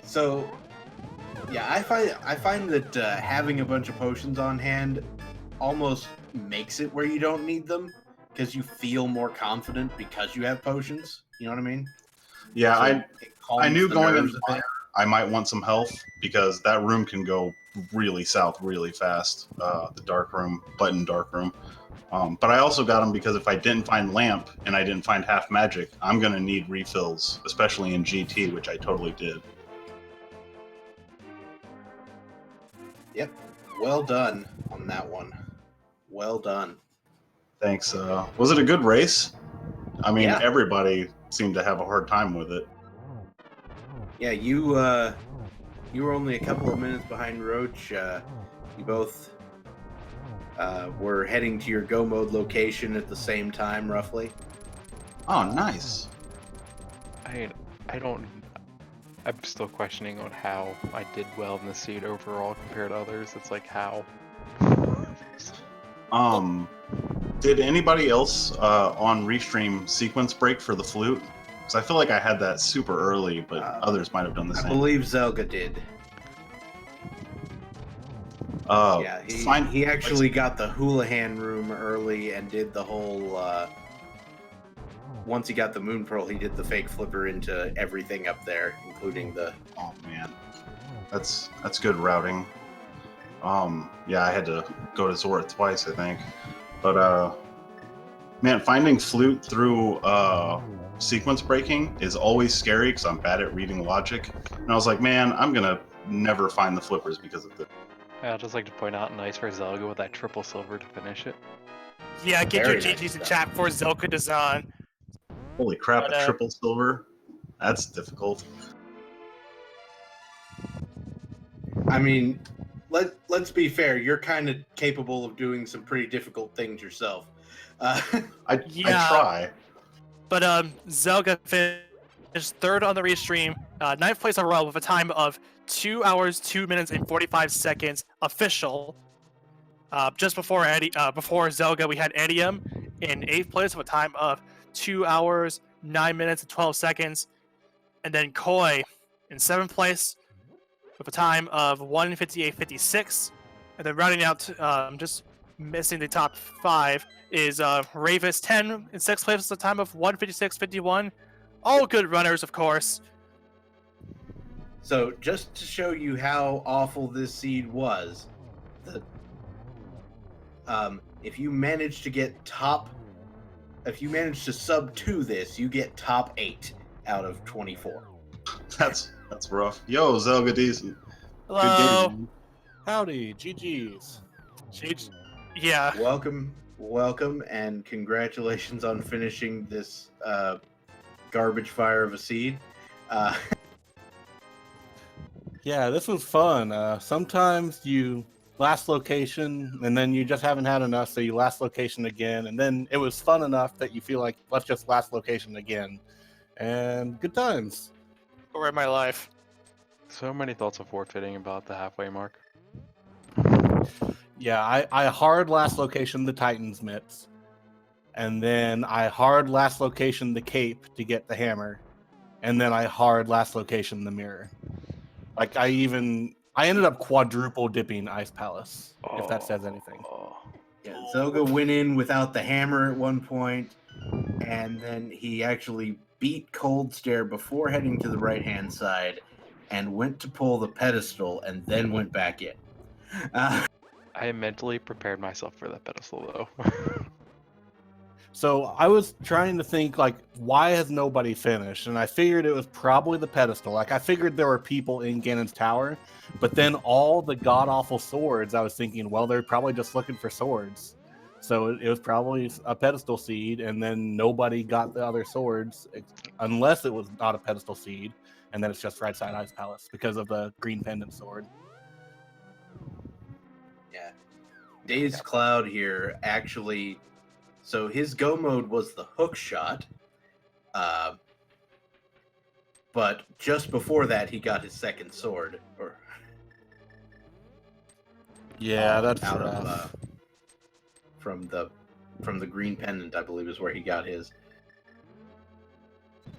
So, yeah, I find that having a bunch of potions on hand almost makes it where you don't need them because you feel more confident because you have potions. You know what I mean? Yeah, So it I knew calms the going nerves into a bit. Mire I might want some health because that room can go really south really fast. The dark room, button dark room. But I also got them because if I didn't find Lamp and I didn't find half magic, I'm going to need refills, especially in GT, which I totally did. Yep. Well done on that one. Well done. Thanks. Was it a good race? I mean, Yeah. everybody seemed to have a hard time with it. Yeah, you were only a couple of minutes behind Roach. You both were heading to your go mode location at the same time, roughly. Oh, nice. I'm still questioning on how I did well in the seed overall compared to others. It's like how. Did anybody else on Restream sequence break for the flute? Because I feel like I had that super early, but others might have done the I same. believe Zelga did. Yeah, he actually got the Houlihan room early and did the whole. Once he got the Moon Pearl, he did the fake flipper into everything up there, including the. Oh man, that's good routing. Yeah, I had to go to Zorth twice, I think. But man, finding flute through sequence breaking is always scary because I'm bad at reading logic. And I was like, man, I'm gonna never find the flippers because of this. I'd just like to point out nice for Zelga with that triple silver to finish it. Yeah, get Very your nice GGs in stuff. chat before Zelka Dazan. Holy crap, But, a triple silver? That's difficult. I mean, let's be fair. You're kind of capable of doing some pretty difficult things yourself. I Yeah. try. But Zelga finished third on the restream, ninth place overall with a time of 2 hours, 2 minutes, and 45 seconds official. Just before before Zelga, we had Edium in 8th place with a time of 2 hours, 9 minutes, and 12 seconds. And then Koi in 7th place with a time of 1:58.56. And then rounding out, just missing the top 5, is Ravis 10 in 6th place with a time of 1:56.51. All good runners, of course. So just to show you how awful this seed was, if you manage to sub 2 this, you get top 8 out of 24. That's rough. Yo, Zelga decent. Hello. Good game. Howdy, GG's. Yeah. Welcome, and congratulations on finishing this garbage fire of a seed. Yeah, this was fun. Sometimes you last location, and then you just haven't had enough, so you last location again, and then it was fun enough that you feel like, let's just last location again. And good times. Story of my life. So many thoughts of forfeiting about the halfway mark. Yeah, I hard last location the Titans mitts, and then I hard last location the cape to get the hammer, and then I hard last location the mirror. Like I ended up quadruple dipping Ice Palace, if that says anything. Yeah, Zelga went in without the hammer at one point, and then he actually beat Cold Stare before heading to the right-hand side, and went to pull the pedestal, and then went back in. I mentally prepared myself for that pedestal, though. So I was trying to think, like, why has nobody finished? And I figured it was probably the pedestal. Like, I figured there were people in Ganon's tower, but then all the god-awful swords, I was thinking, well, they're probably just looking for swords. So it was probably a pedestal seed, and then nobody got the other swords, unless it was not a pedestal seed, and then it's just right side Ice Palace because of the green pendant sword. Yeah. Dazed Cloud here actually... So his go mode was the hook shot, but just before that he got his second sword, or Yeah, that's out rough. of from the green pendant, I believe, is where he got his.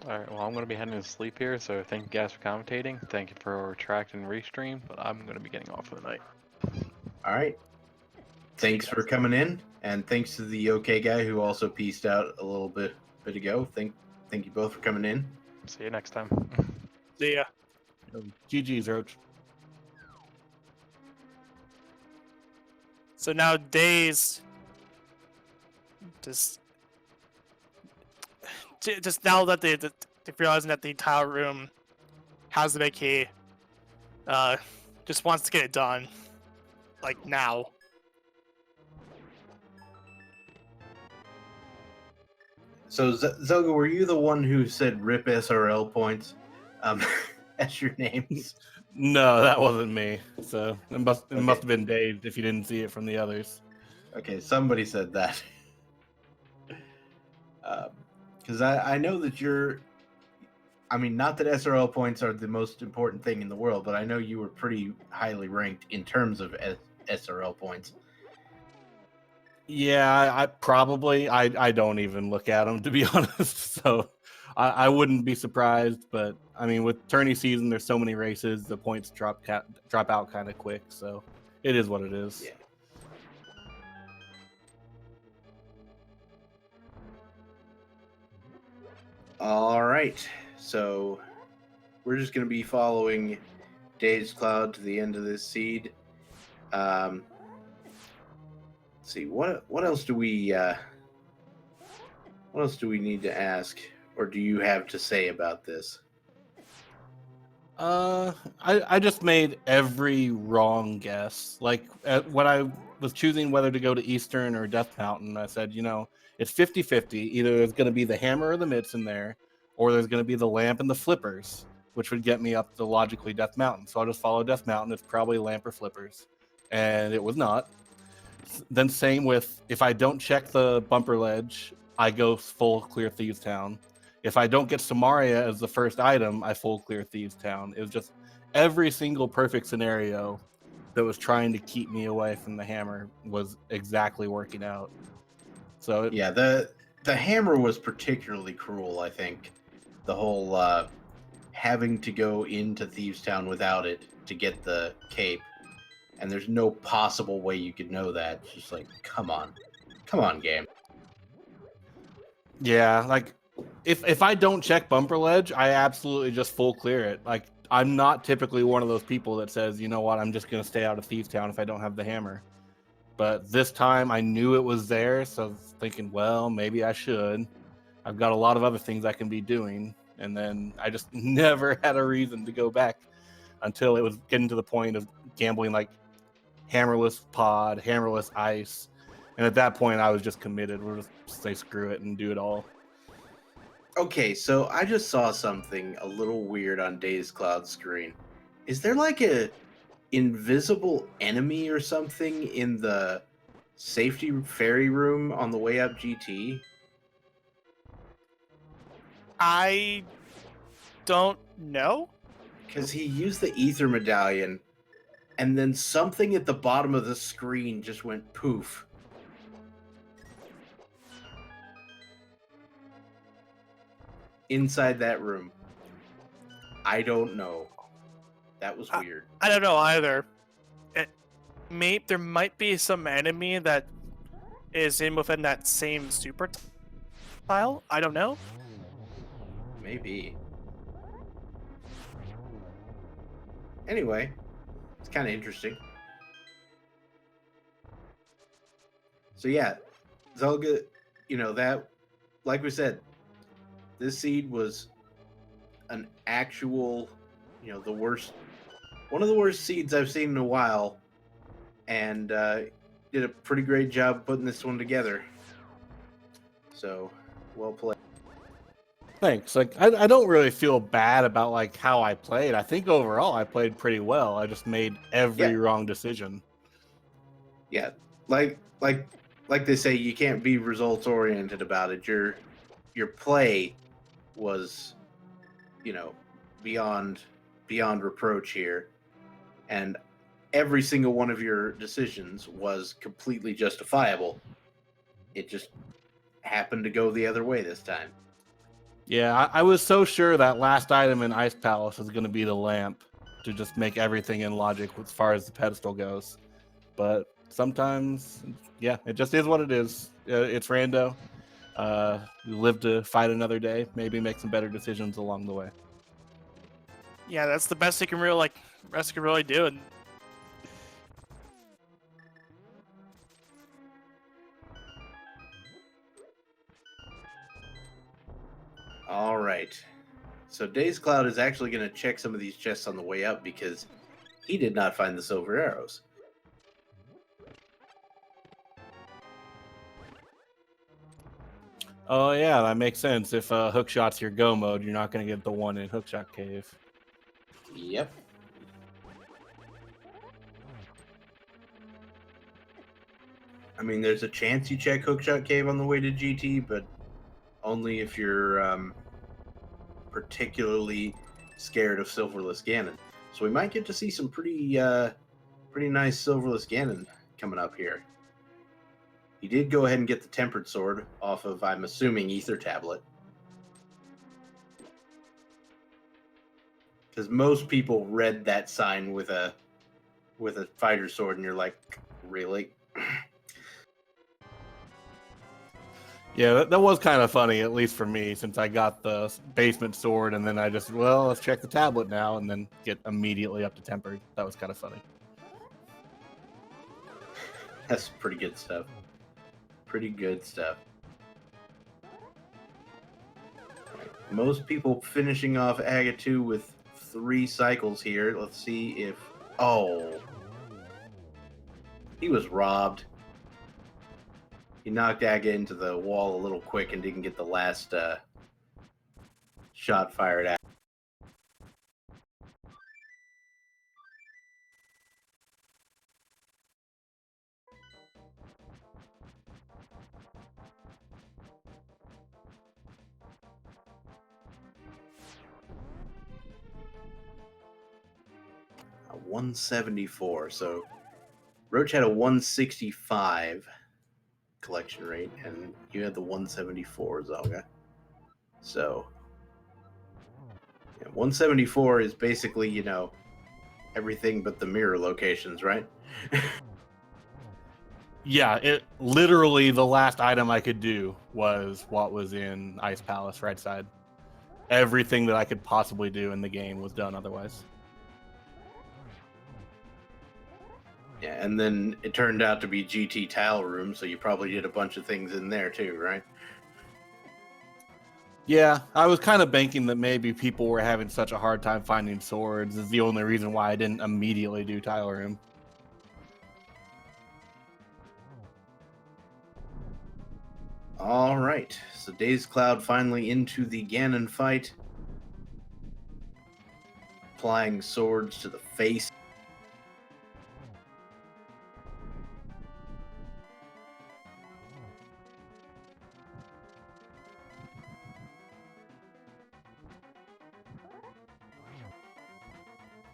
Alright, well, I'm going to be heading to sleep here, so thank you guys for commentating. Thank you for track and restream, but I'm going to be getting off for the night. All right. Thanks for coming in, and thanks to the OK guy who also pieced out a little bit ago. Thank you both for coming in. See you next time. See ya. GG's, Roach. So now Days just now that they're realizing that the entire room has the big key, just wants to get it done, like now. So Zelga, were you the one who said "rip SRL points" as your names? No, that wasn't me. So it must Okay. have been Dave if you didn't see it from the others. Okay, somebody said that. Because I know that you're... I mean, not that SRL points are the most important thing in the world, but I know you were pretty highly ranked in terms of SRL points. Yeah, I probably I don't even look at them, to be honest. So I wouldn't be surprised. But I mean, with tourney season, there's so many races, the points drop out kind of quick. So it is what it is. Yeah. All right, so we're just going to be following Dazed Cloud to the end of this seed. Let's see, what else do we need to ask, or do you have to say about this? I just made every wrong guess. Like when I was choosing whether to go to Eastern or Death Mountain, I said, it's 50-50. Either there's going to be the hammer or the mitts in there, or there's going to be the lamp and the flippers, which would get me up to logically Death Mountain. So I'll just follow Death Mountain. It's probably lamp or flippers. and it was not. Then same with, if I don't check the bumper ledge, I go full clear Thieves Town. If I don't get Samaria as the first item, I full clear Thieves Town. It was just every single perfect scenario that was trying to keep me away from the hammer was exactly working out. So Yeah, the hammer was particularly cruel, I think. The whole having to go into Thieves Town without it to get the cape, and there's no possible way you could know that. It's just like, come on, game. yeah, like if I don't check bumper ledge, I absolutely just full clear it. Like, I'm not typically one of those people that says, you know what, I'm just gonna stay out of Thieves Town if I don't have the hammer. But this time I knew it was there, so I was thinking, well, maybe I should. I've got a lot of other things I can be doing. And then I just never had a reason to go back until it was getting to the point of gambling like hammerless pod, hammerless ice. And at that point, I was just committed. We'll just say screw it and do it all. Okay, so I just saw something a little weird on Days Cloud's screen. Is there like a invisible enemy or something in the safety ferry room on the way up GT? I don't know. Because he used the ether medallion, and then something at the bottom of the screen just went poof. Inside that room. I don't know. That was weird. I don't know either. There might be some enemy that is in within that same super tile. I don't know. Maybe. Anyway, it's kind of interesting. So yeah, Zelga, that, like we said, this seed was an actual, the worst, one of the worst seeds I've seen in a while, and did a pretty great job putting this one together. So, well played. Thanks. Like, I don't really feel bad about like how I played. I think overall I played pretty well. I just made every wrong decision. Yeah, like they say, you can't be results oriented about it. Your play was, beyond reproach here, and every single one of your decisions was completely justifiable. It just happened to go the other way this time. Yeah, I was so sure that last item in Ice Palace was going to be the lamp to just make everything in logic as far as the pedestal goes. But sometimes, yeah, it just is what it is. It's rando. You live to fight another day. Maybe make some better decisions along the way. Yeah, that's the best you can really do. And All right. So Days Cloud is actually going to check some of these chests on the way up because he did not find the silver arrows. Oh yeah, that makes sense. If hookshot's your go mode, you're not going to get the one in Hookshot Cave. Yep. I mean, there's a chance you check Hookshot Cave on the way to GT, but only if you're particularly scared of Silverless Ganon. So we might get to see some pretty nice Silverless Ganon coming up here. He did go ahead and get the Tempered Sword off of, I'm assuming, Ether Tablet. Because most people read that sign with a fighter sword, and you're like, really? Yeah, that was kind of funny, at least for me, since I got the basement sword, and then I just, let's check the tablet now, and then get immediately up to Tempered. That was kind of funny. That's pretty good stuff. Pretty good stuff. Most people finishing off Aga 2 with 3 cycles here. Let's see if... Oh. He was robbed. He knocked Aga into the wall a little quick and didn't get the last shot fired at. 174. So Roach had a 165 collection rate, and you had the 174, Zelga. So 174 is basically, everything but the mirror locations, right? Yeah, it literally the last item I could do was what was in Ice Palace right side. Everything that I could possibly do in the game was done otherwise. Yeah, and then it turned out to be GT Tile Room, so you probably did a bunch of things in there too, right? Yeah, I was kind of banking that maybe people were having such a hard time finding swords is the only reason why I didn't immediately do Tile Room. All right, so Days Cloud finally into the Ganon fight. Applying swords to the face.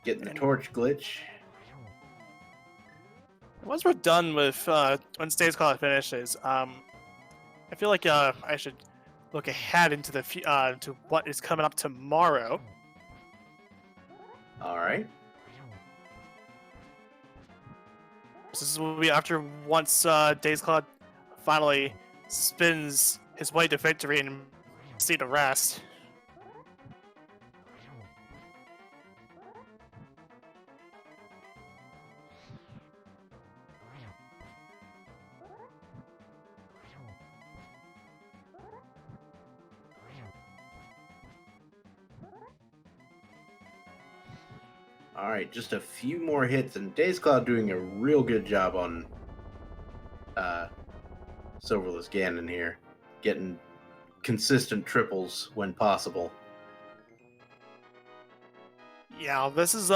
Getting the torch glitch. Once we're done with when Days Cloud finishes, I feel like I should look ahead into the to what is coming up tomorrow. All right. This will be after once Days Cloud finally spins his way to victory and see the rest. All right, just a few more hits, and Days Cloud doing a real good job on Silverless Ganon here, getting consistent triples when possible. Yeah, this is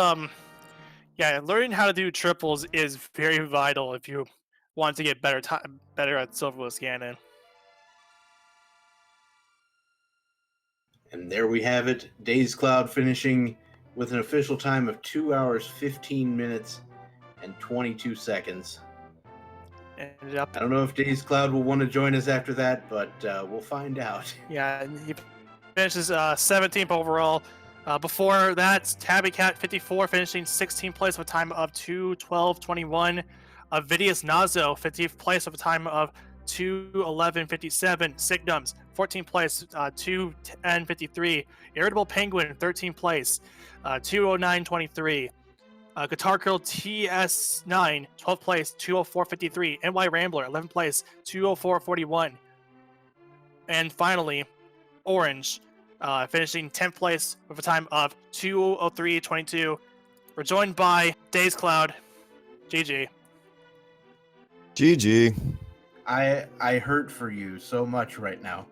yeah, learning how to do triples is very vital if you want to get better at Silverless Ganon. And there we have it, Days Cloud finishing with an official time of 2 hours, 15 minutes, and 22 seconds. Ended up, I don't know if Days Cloud will want to join us after that, but we'll find out. yeah, and he finishes 17th overall. Before that, Tabby Cat 54 finishing 16th place with a time of 2:12:21. Avidius Nazo 15th place with a time of 2:11:57. Signums 14th place 2:10:53. Irritable Penguin 13th place 2:09:23. Guitar Girl TS9 12th place 2:04:53. NY Rambler 11th place 2:04:41. And finally, Orange finishing 10th place with a time of 2:03:22. We're joined by Days Cloud. GG. GG. I hurt for you so much right now.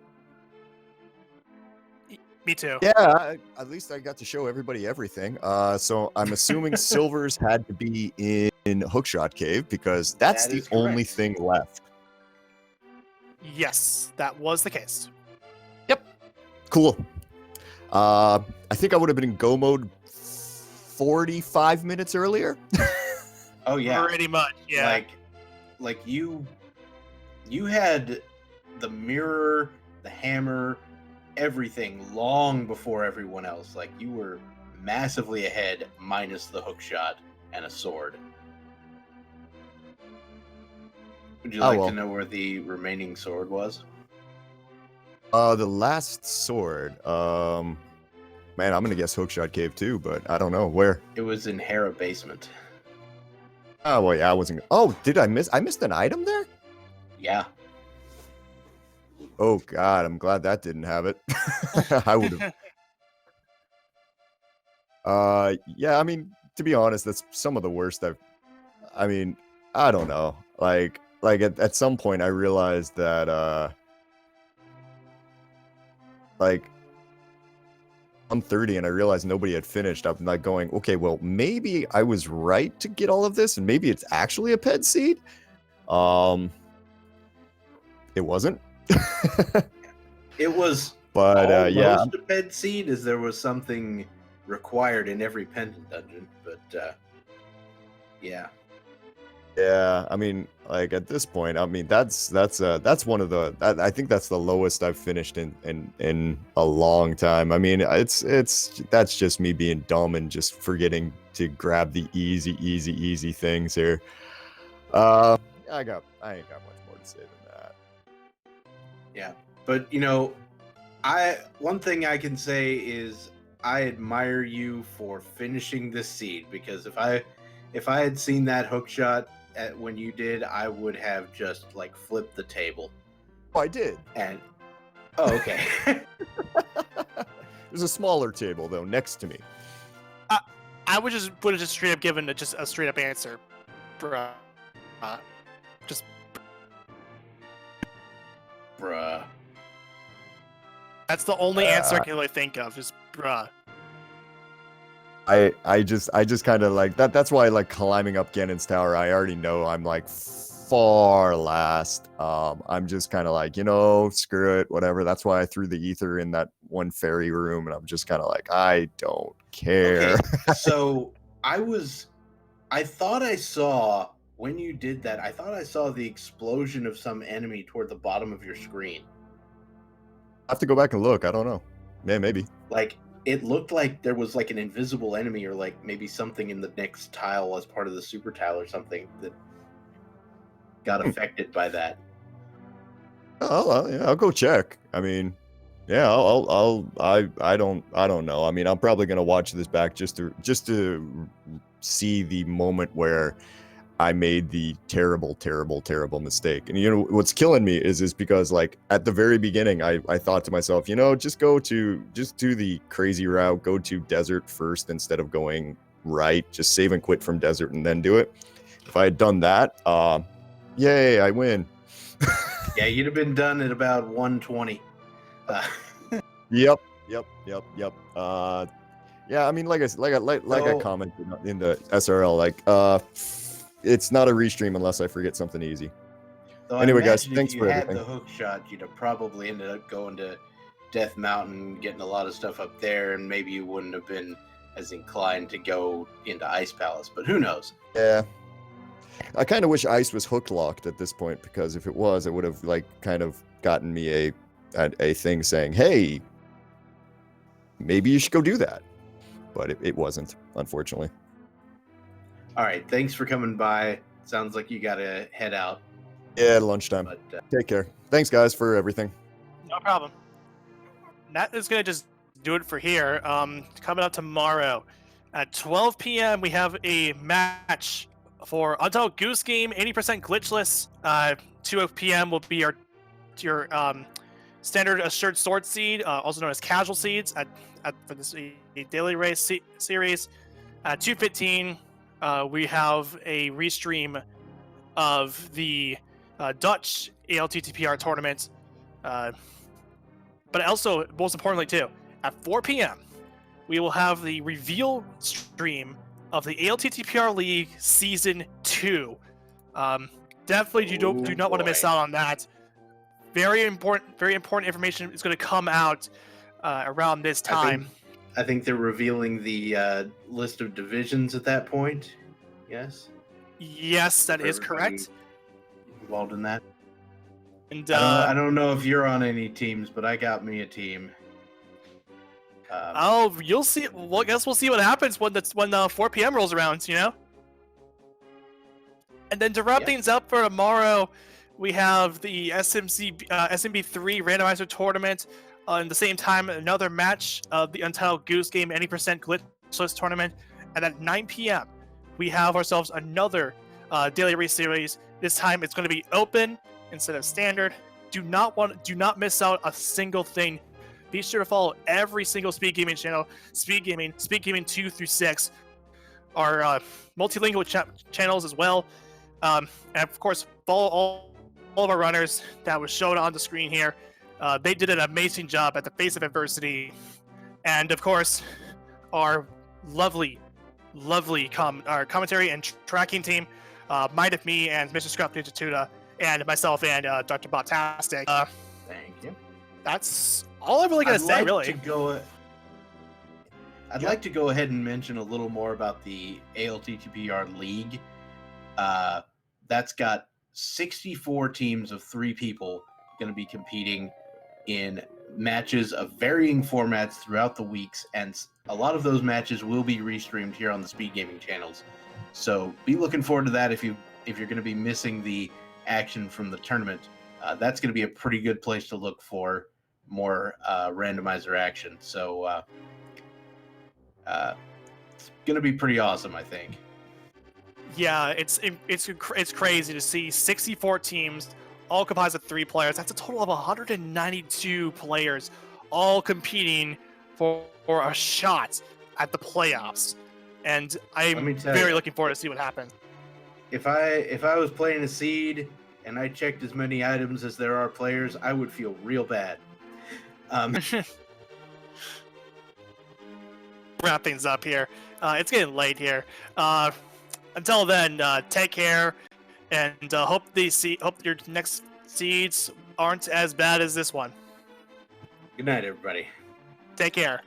Me too. Yeah, at least I got to show everybody everything. So I'm assuming Silvers had to be in Hookshot Cave because that's That the is only correct. thing left. Yes, that was the case. Cool. I think I would have been in go mode 45 minutes earlier. Oh yeah, Pretty much, yeah. like you had the mirror, the hammer, everything long before everyone else. Like you were massively ahead, minus the hook shot and a sword. Would you Oh, like well. to know where the remaining sword was? The last sword. Man, I'm gonna guess Hookshot Cave too, but I don't know where. It was in Hera basement. Oh well, yeah, I wasn't. Oh, did I miss? I missed an item there. Yeah. Oh God, I'm glad that didn't have it. I would have. Yeah, I mean, to be honest, that's some of the worst I mean, I don't know. Like at some point I realized that like I'm 30 and I realized nobody had finished. I'm like going, okay, well, maybe I was right to get all of this, and maybe it's actually a ped seed. It wasn't. It was But almost yeah. a ped seed, as there was something required in every pendant dungeon, but Yeah. Yeah, I mean, like at this point, I mean that's one of the I think that's the lowest I've finished in a long time. I mean, it's that's just me being dumb and just forgetting to grab the easy things here. I ain't got much more to say than that. Yeah. But one thing I can say is I admire you for finishing this seed, because if I had seen that hook shot when you did, I would have just like flipped the table. Oh, I did. And okay. There's a smaller table though next to me. I would have just straight up given just a straight up answer, bruh. Just Bruh. that's the only answer I can really think of. Just bruh. I just kind of like that. That's why I like climbing up Ganon's tower. I already know I'm like far last. I'm just kind of like, screw it, whatever. That's why I threw the ether in that one fairy room, and I'm just kind of like, I don't care. Okay. So I thought I saw when you did that. I thought I saw the explosion of some enemy toward the bottom of your screen. I have to go back and look. I don't know. Man, maybe. Like, it looked like there was like an invisible enemy, or like maybe something in the next tile as part of the super tile or something that got affected by that. I'll go check. I mean, yeah, I don't know. I mean, I'm probably gonna watch this back just to see the moment where I made the terrible mistake. And what's killing me is because like at the very beginning, I thought to myself, just do the crazy route, go to desert first instead of going right, just save and quit from desert and then do it. If I had done that, yay, I win. Yeah, you'd have been done at about 120. Yep. Yeah, I mean, like I commented in the SRL, like, it's not a restream unless I forget something easy. So Anyway, guys, if thanks you for had everything. the hook shot, you'd have probably ended up going to Death Mountain, getting a lot of stuff up there, and maybe you wouldn't have been as inclined to go into Ice Palace. But who knows? Yeah. I kind of wish Ice was hook locked at this point, because if it was, it would have like kind of gotten me a thing saying, hey, maybe you should go do that. But it wasn't, unfortunately. All right, thanks for coming by. Sounds like you got to head out. Yeah, lunchtime. But Take care. Thanks, guys, for everything. No problem. That is gonna just do it for here. Coming out tomorrow at 12 p.m. we have a match for Untitled Goose Game, 80% glitchless. 2 p.m. will be your standard assured sword seed, also known as casual seeds for this daily race series. At 2:15, we have a restream of the Dutch ALTTPR tournament. But also, most importantly too, at 4 p.m., we will have the reveal stream of the ALTTPR League Season 2. Definitely do not want to miss out on that. Very important information is going to come out around this time. I think they're revealing the list of divisions at that point. Yes? Yes, that is correct. Involved in that. And I don't know if you're on any teams, but I got me a team. You'll see. Well, I guess we'll see what happens when 4 p.m. rolls around. And then to wrap things up for tomorrow, we have the SMB3 Randomizer Tournament. On the same time, another match of the Untitled Goose Game 80% Glitchless Tournament. And at 9 p.m., we have ourselves another daily race series. This time, it's going to be open instead of standard. Do not miss out a single thing. Be sure to follow every single Speed Gaming channel. Speed Gaming 2 through 6 are multilingual channels as well. And of course, follow all of our runners that was shown on the screen here. They did an amazing job at the face of adversity. And of course, our lovely our commentary and tracking team, Might of Me and Mr. Scruff Ninja Tuna, and myself and Dr. Botastic. Thank you. That's all I'm really going to say, really. I'd like to go ahead and mention a little more about the ALTTPR League. That's got 64 teams of 3 people going to be competing in matches of varying formats throughout the weeks, and a lot of those matches will be restreamed here on the Speed Gaming channels. So be looking forward to that if you're going to be missing the action from the tournament. That's going to be a pretty good place to look for more randomizer action. So it's going to be pretty awesome, I think. Yeah, it's crazy to see 64 teams, all comprised of 3 players. That's a total of 192 players, all competing for a shot at the playoffs. And I'm very looking forward to see what happens. If I was playing a seed and I checked as many items as there are players, I would feel real bad. Wrap things up here. It's getting late here. Until then, take care, and hope your next seeds aren't as bad as this one. Good night, everybody. Take care.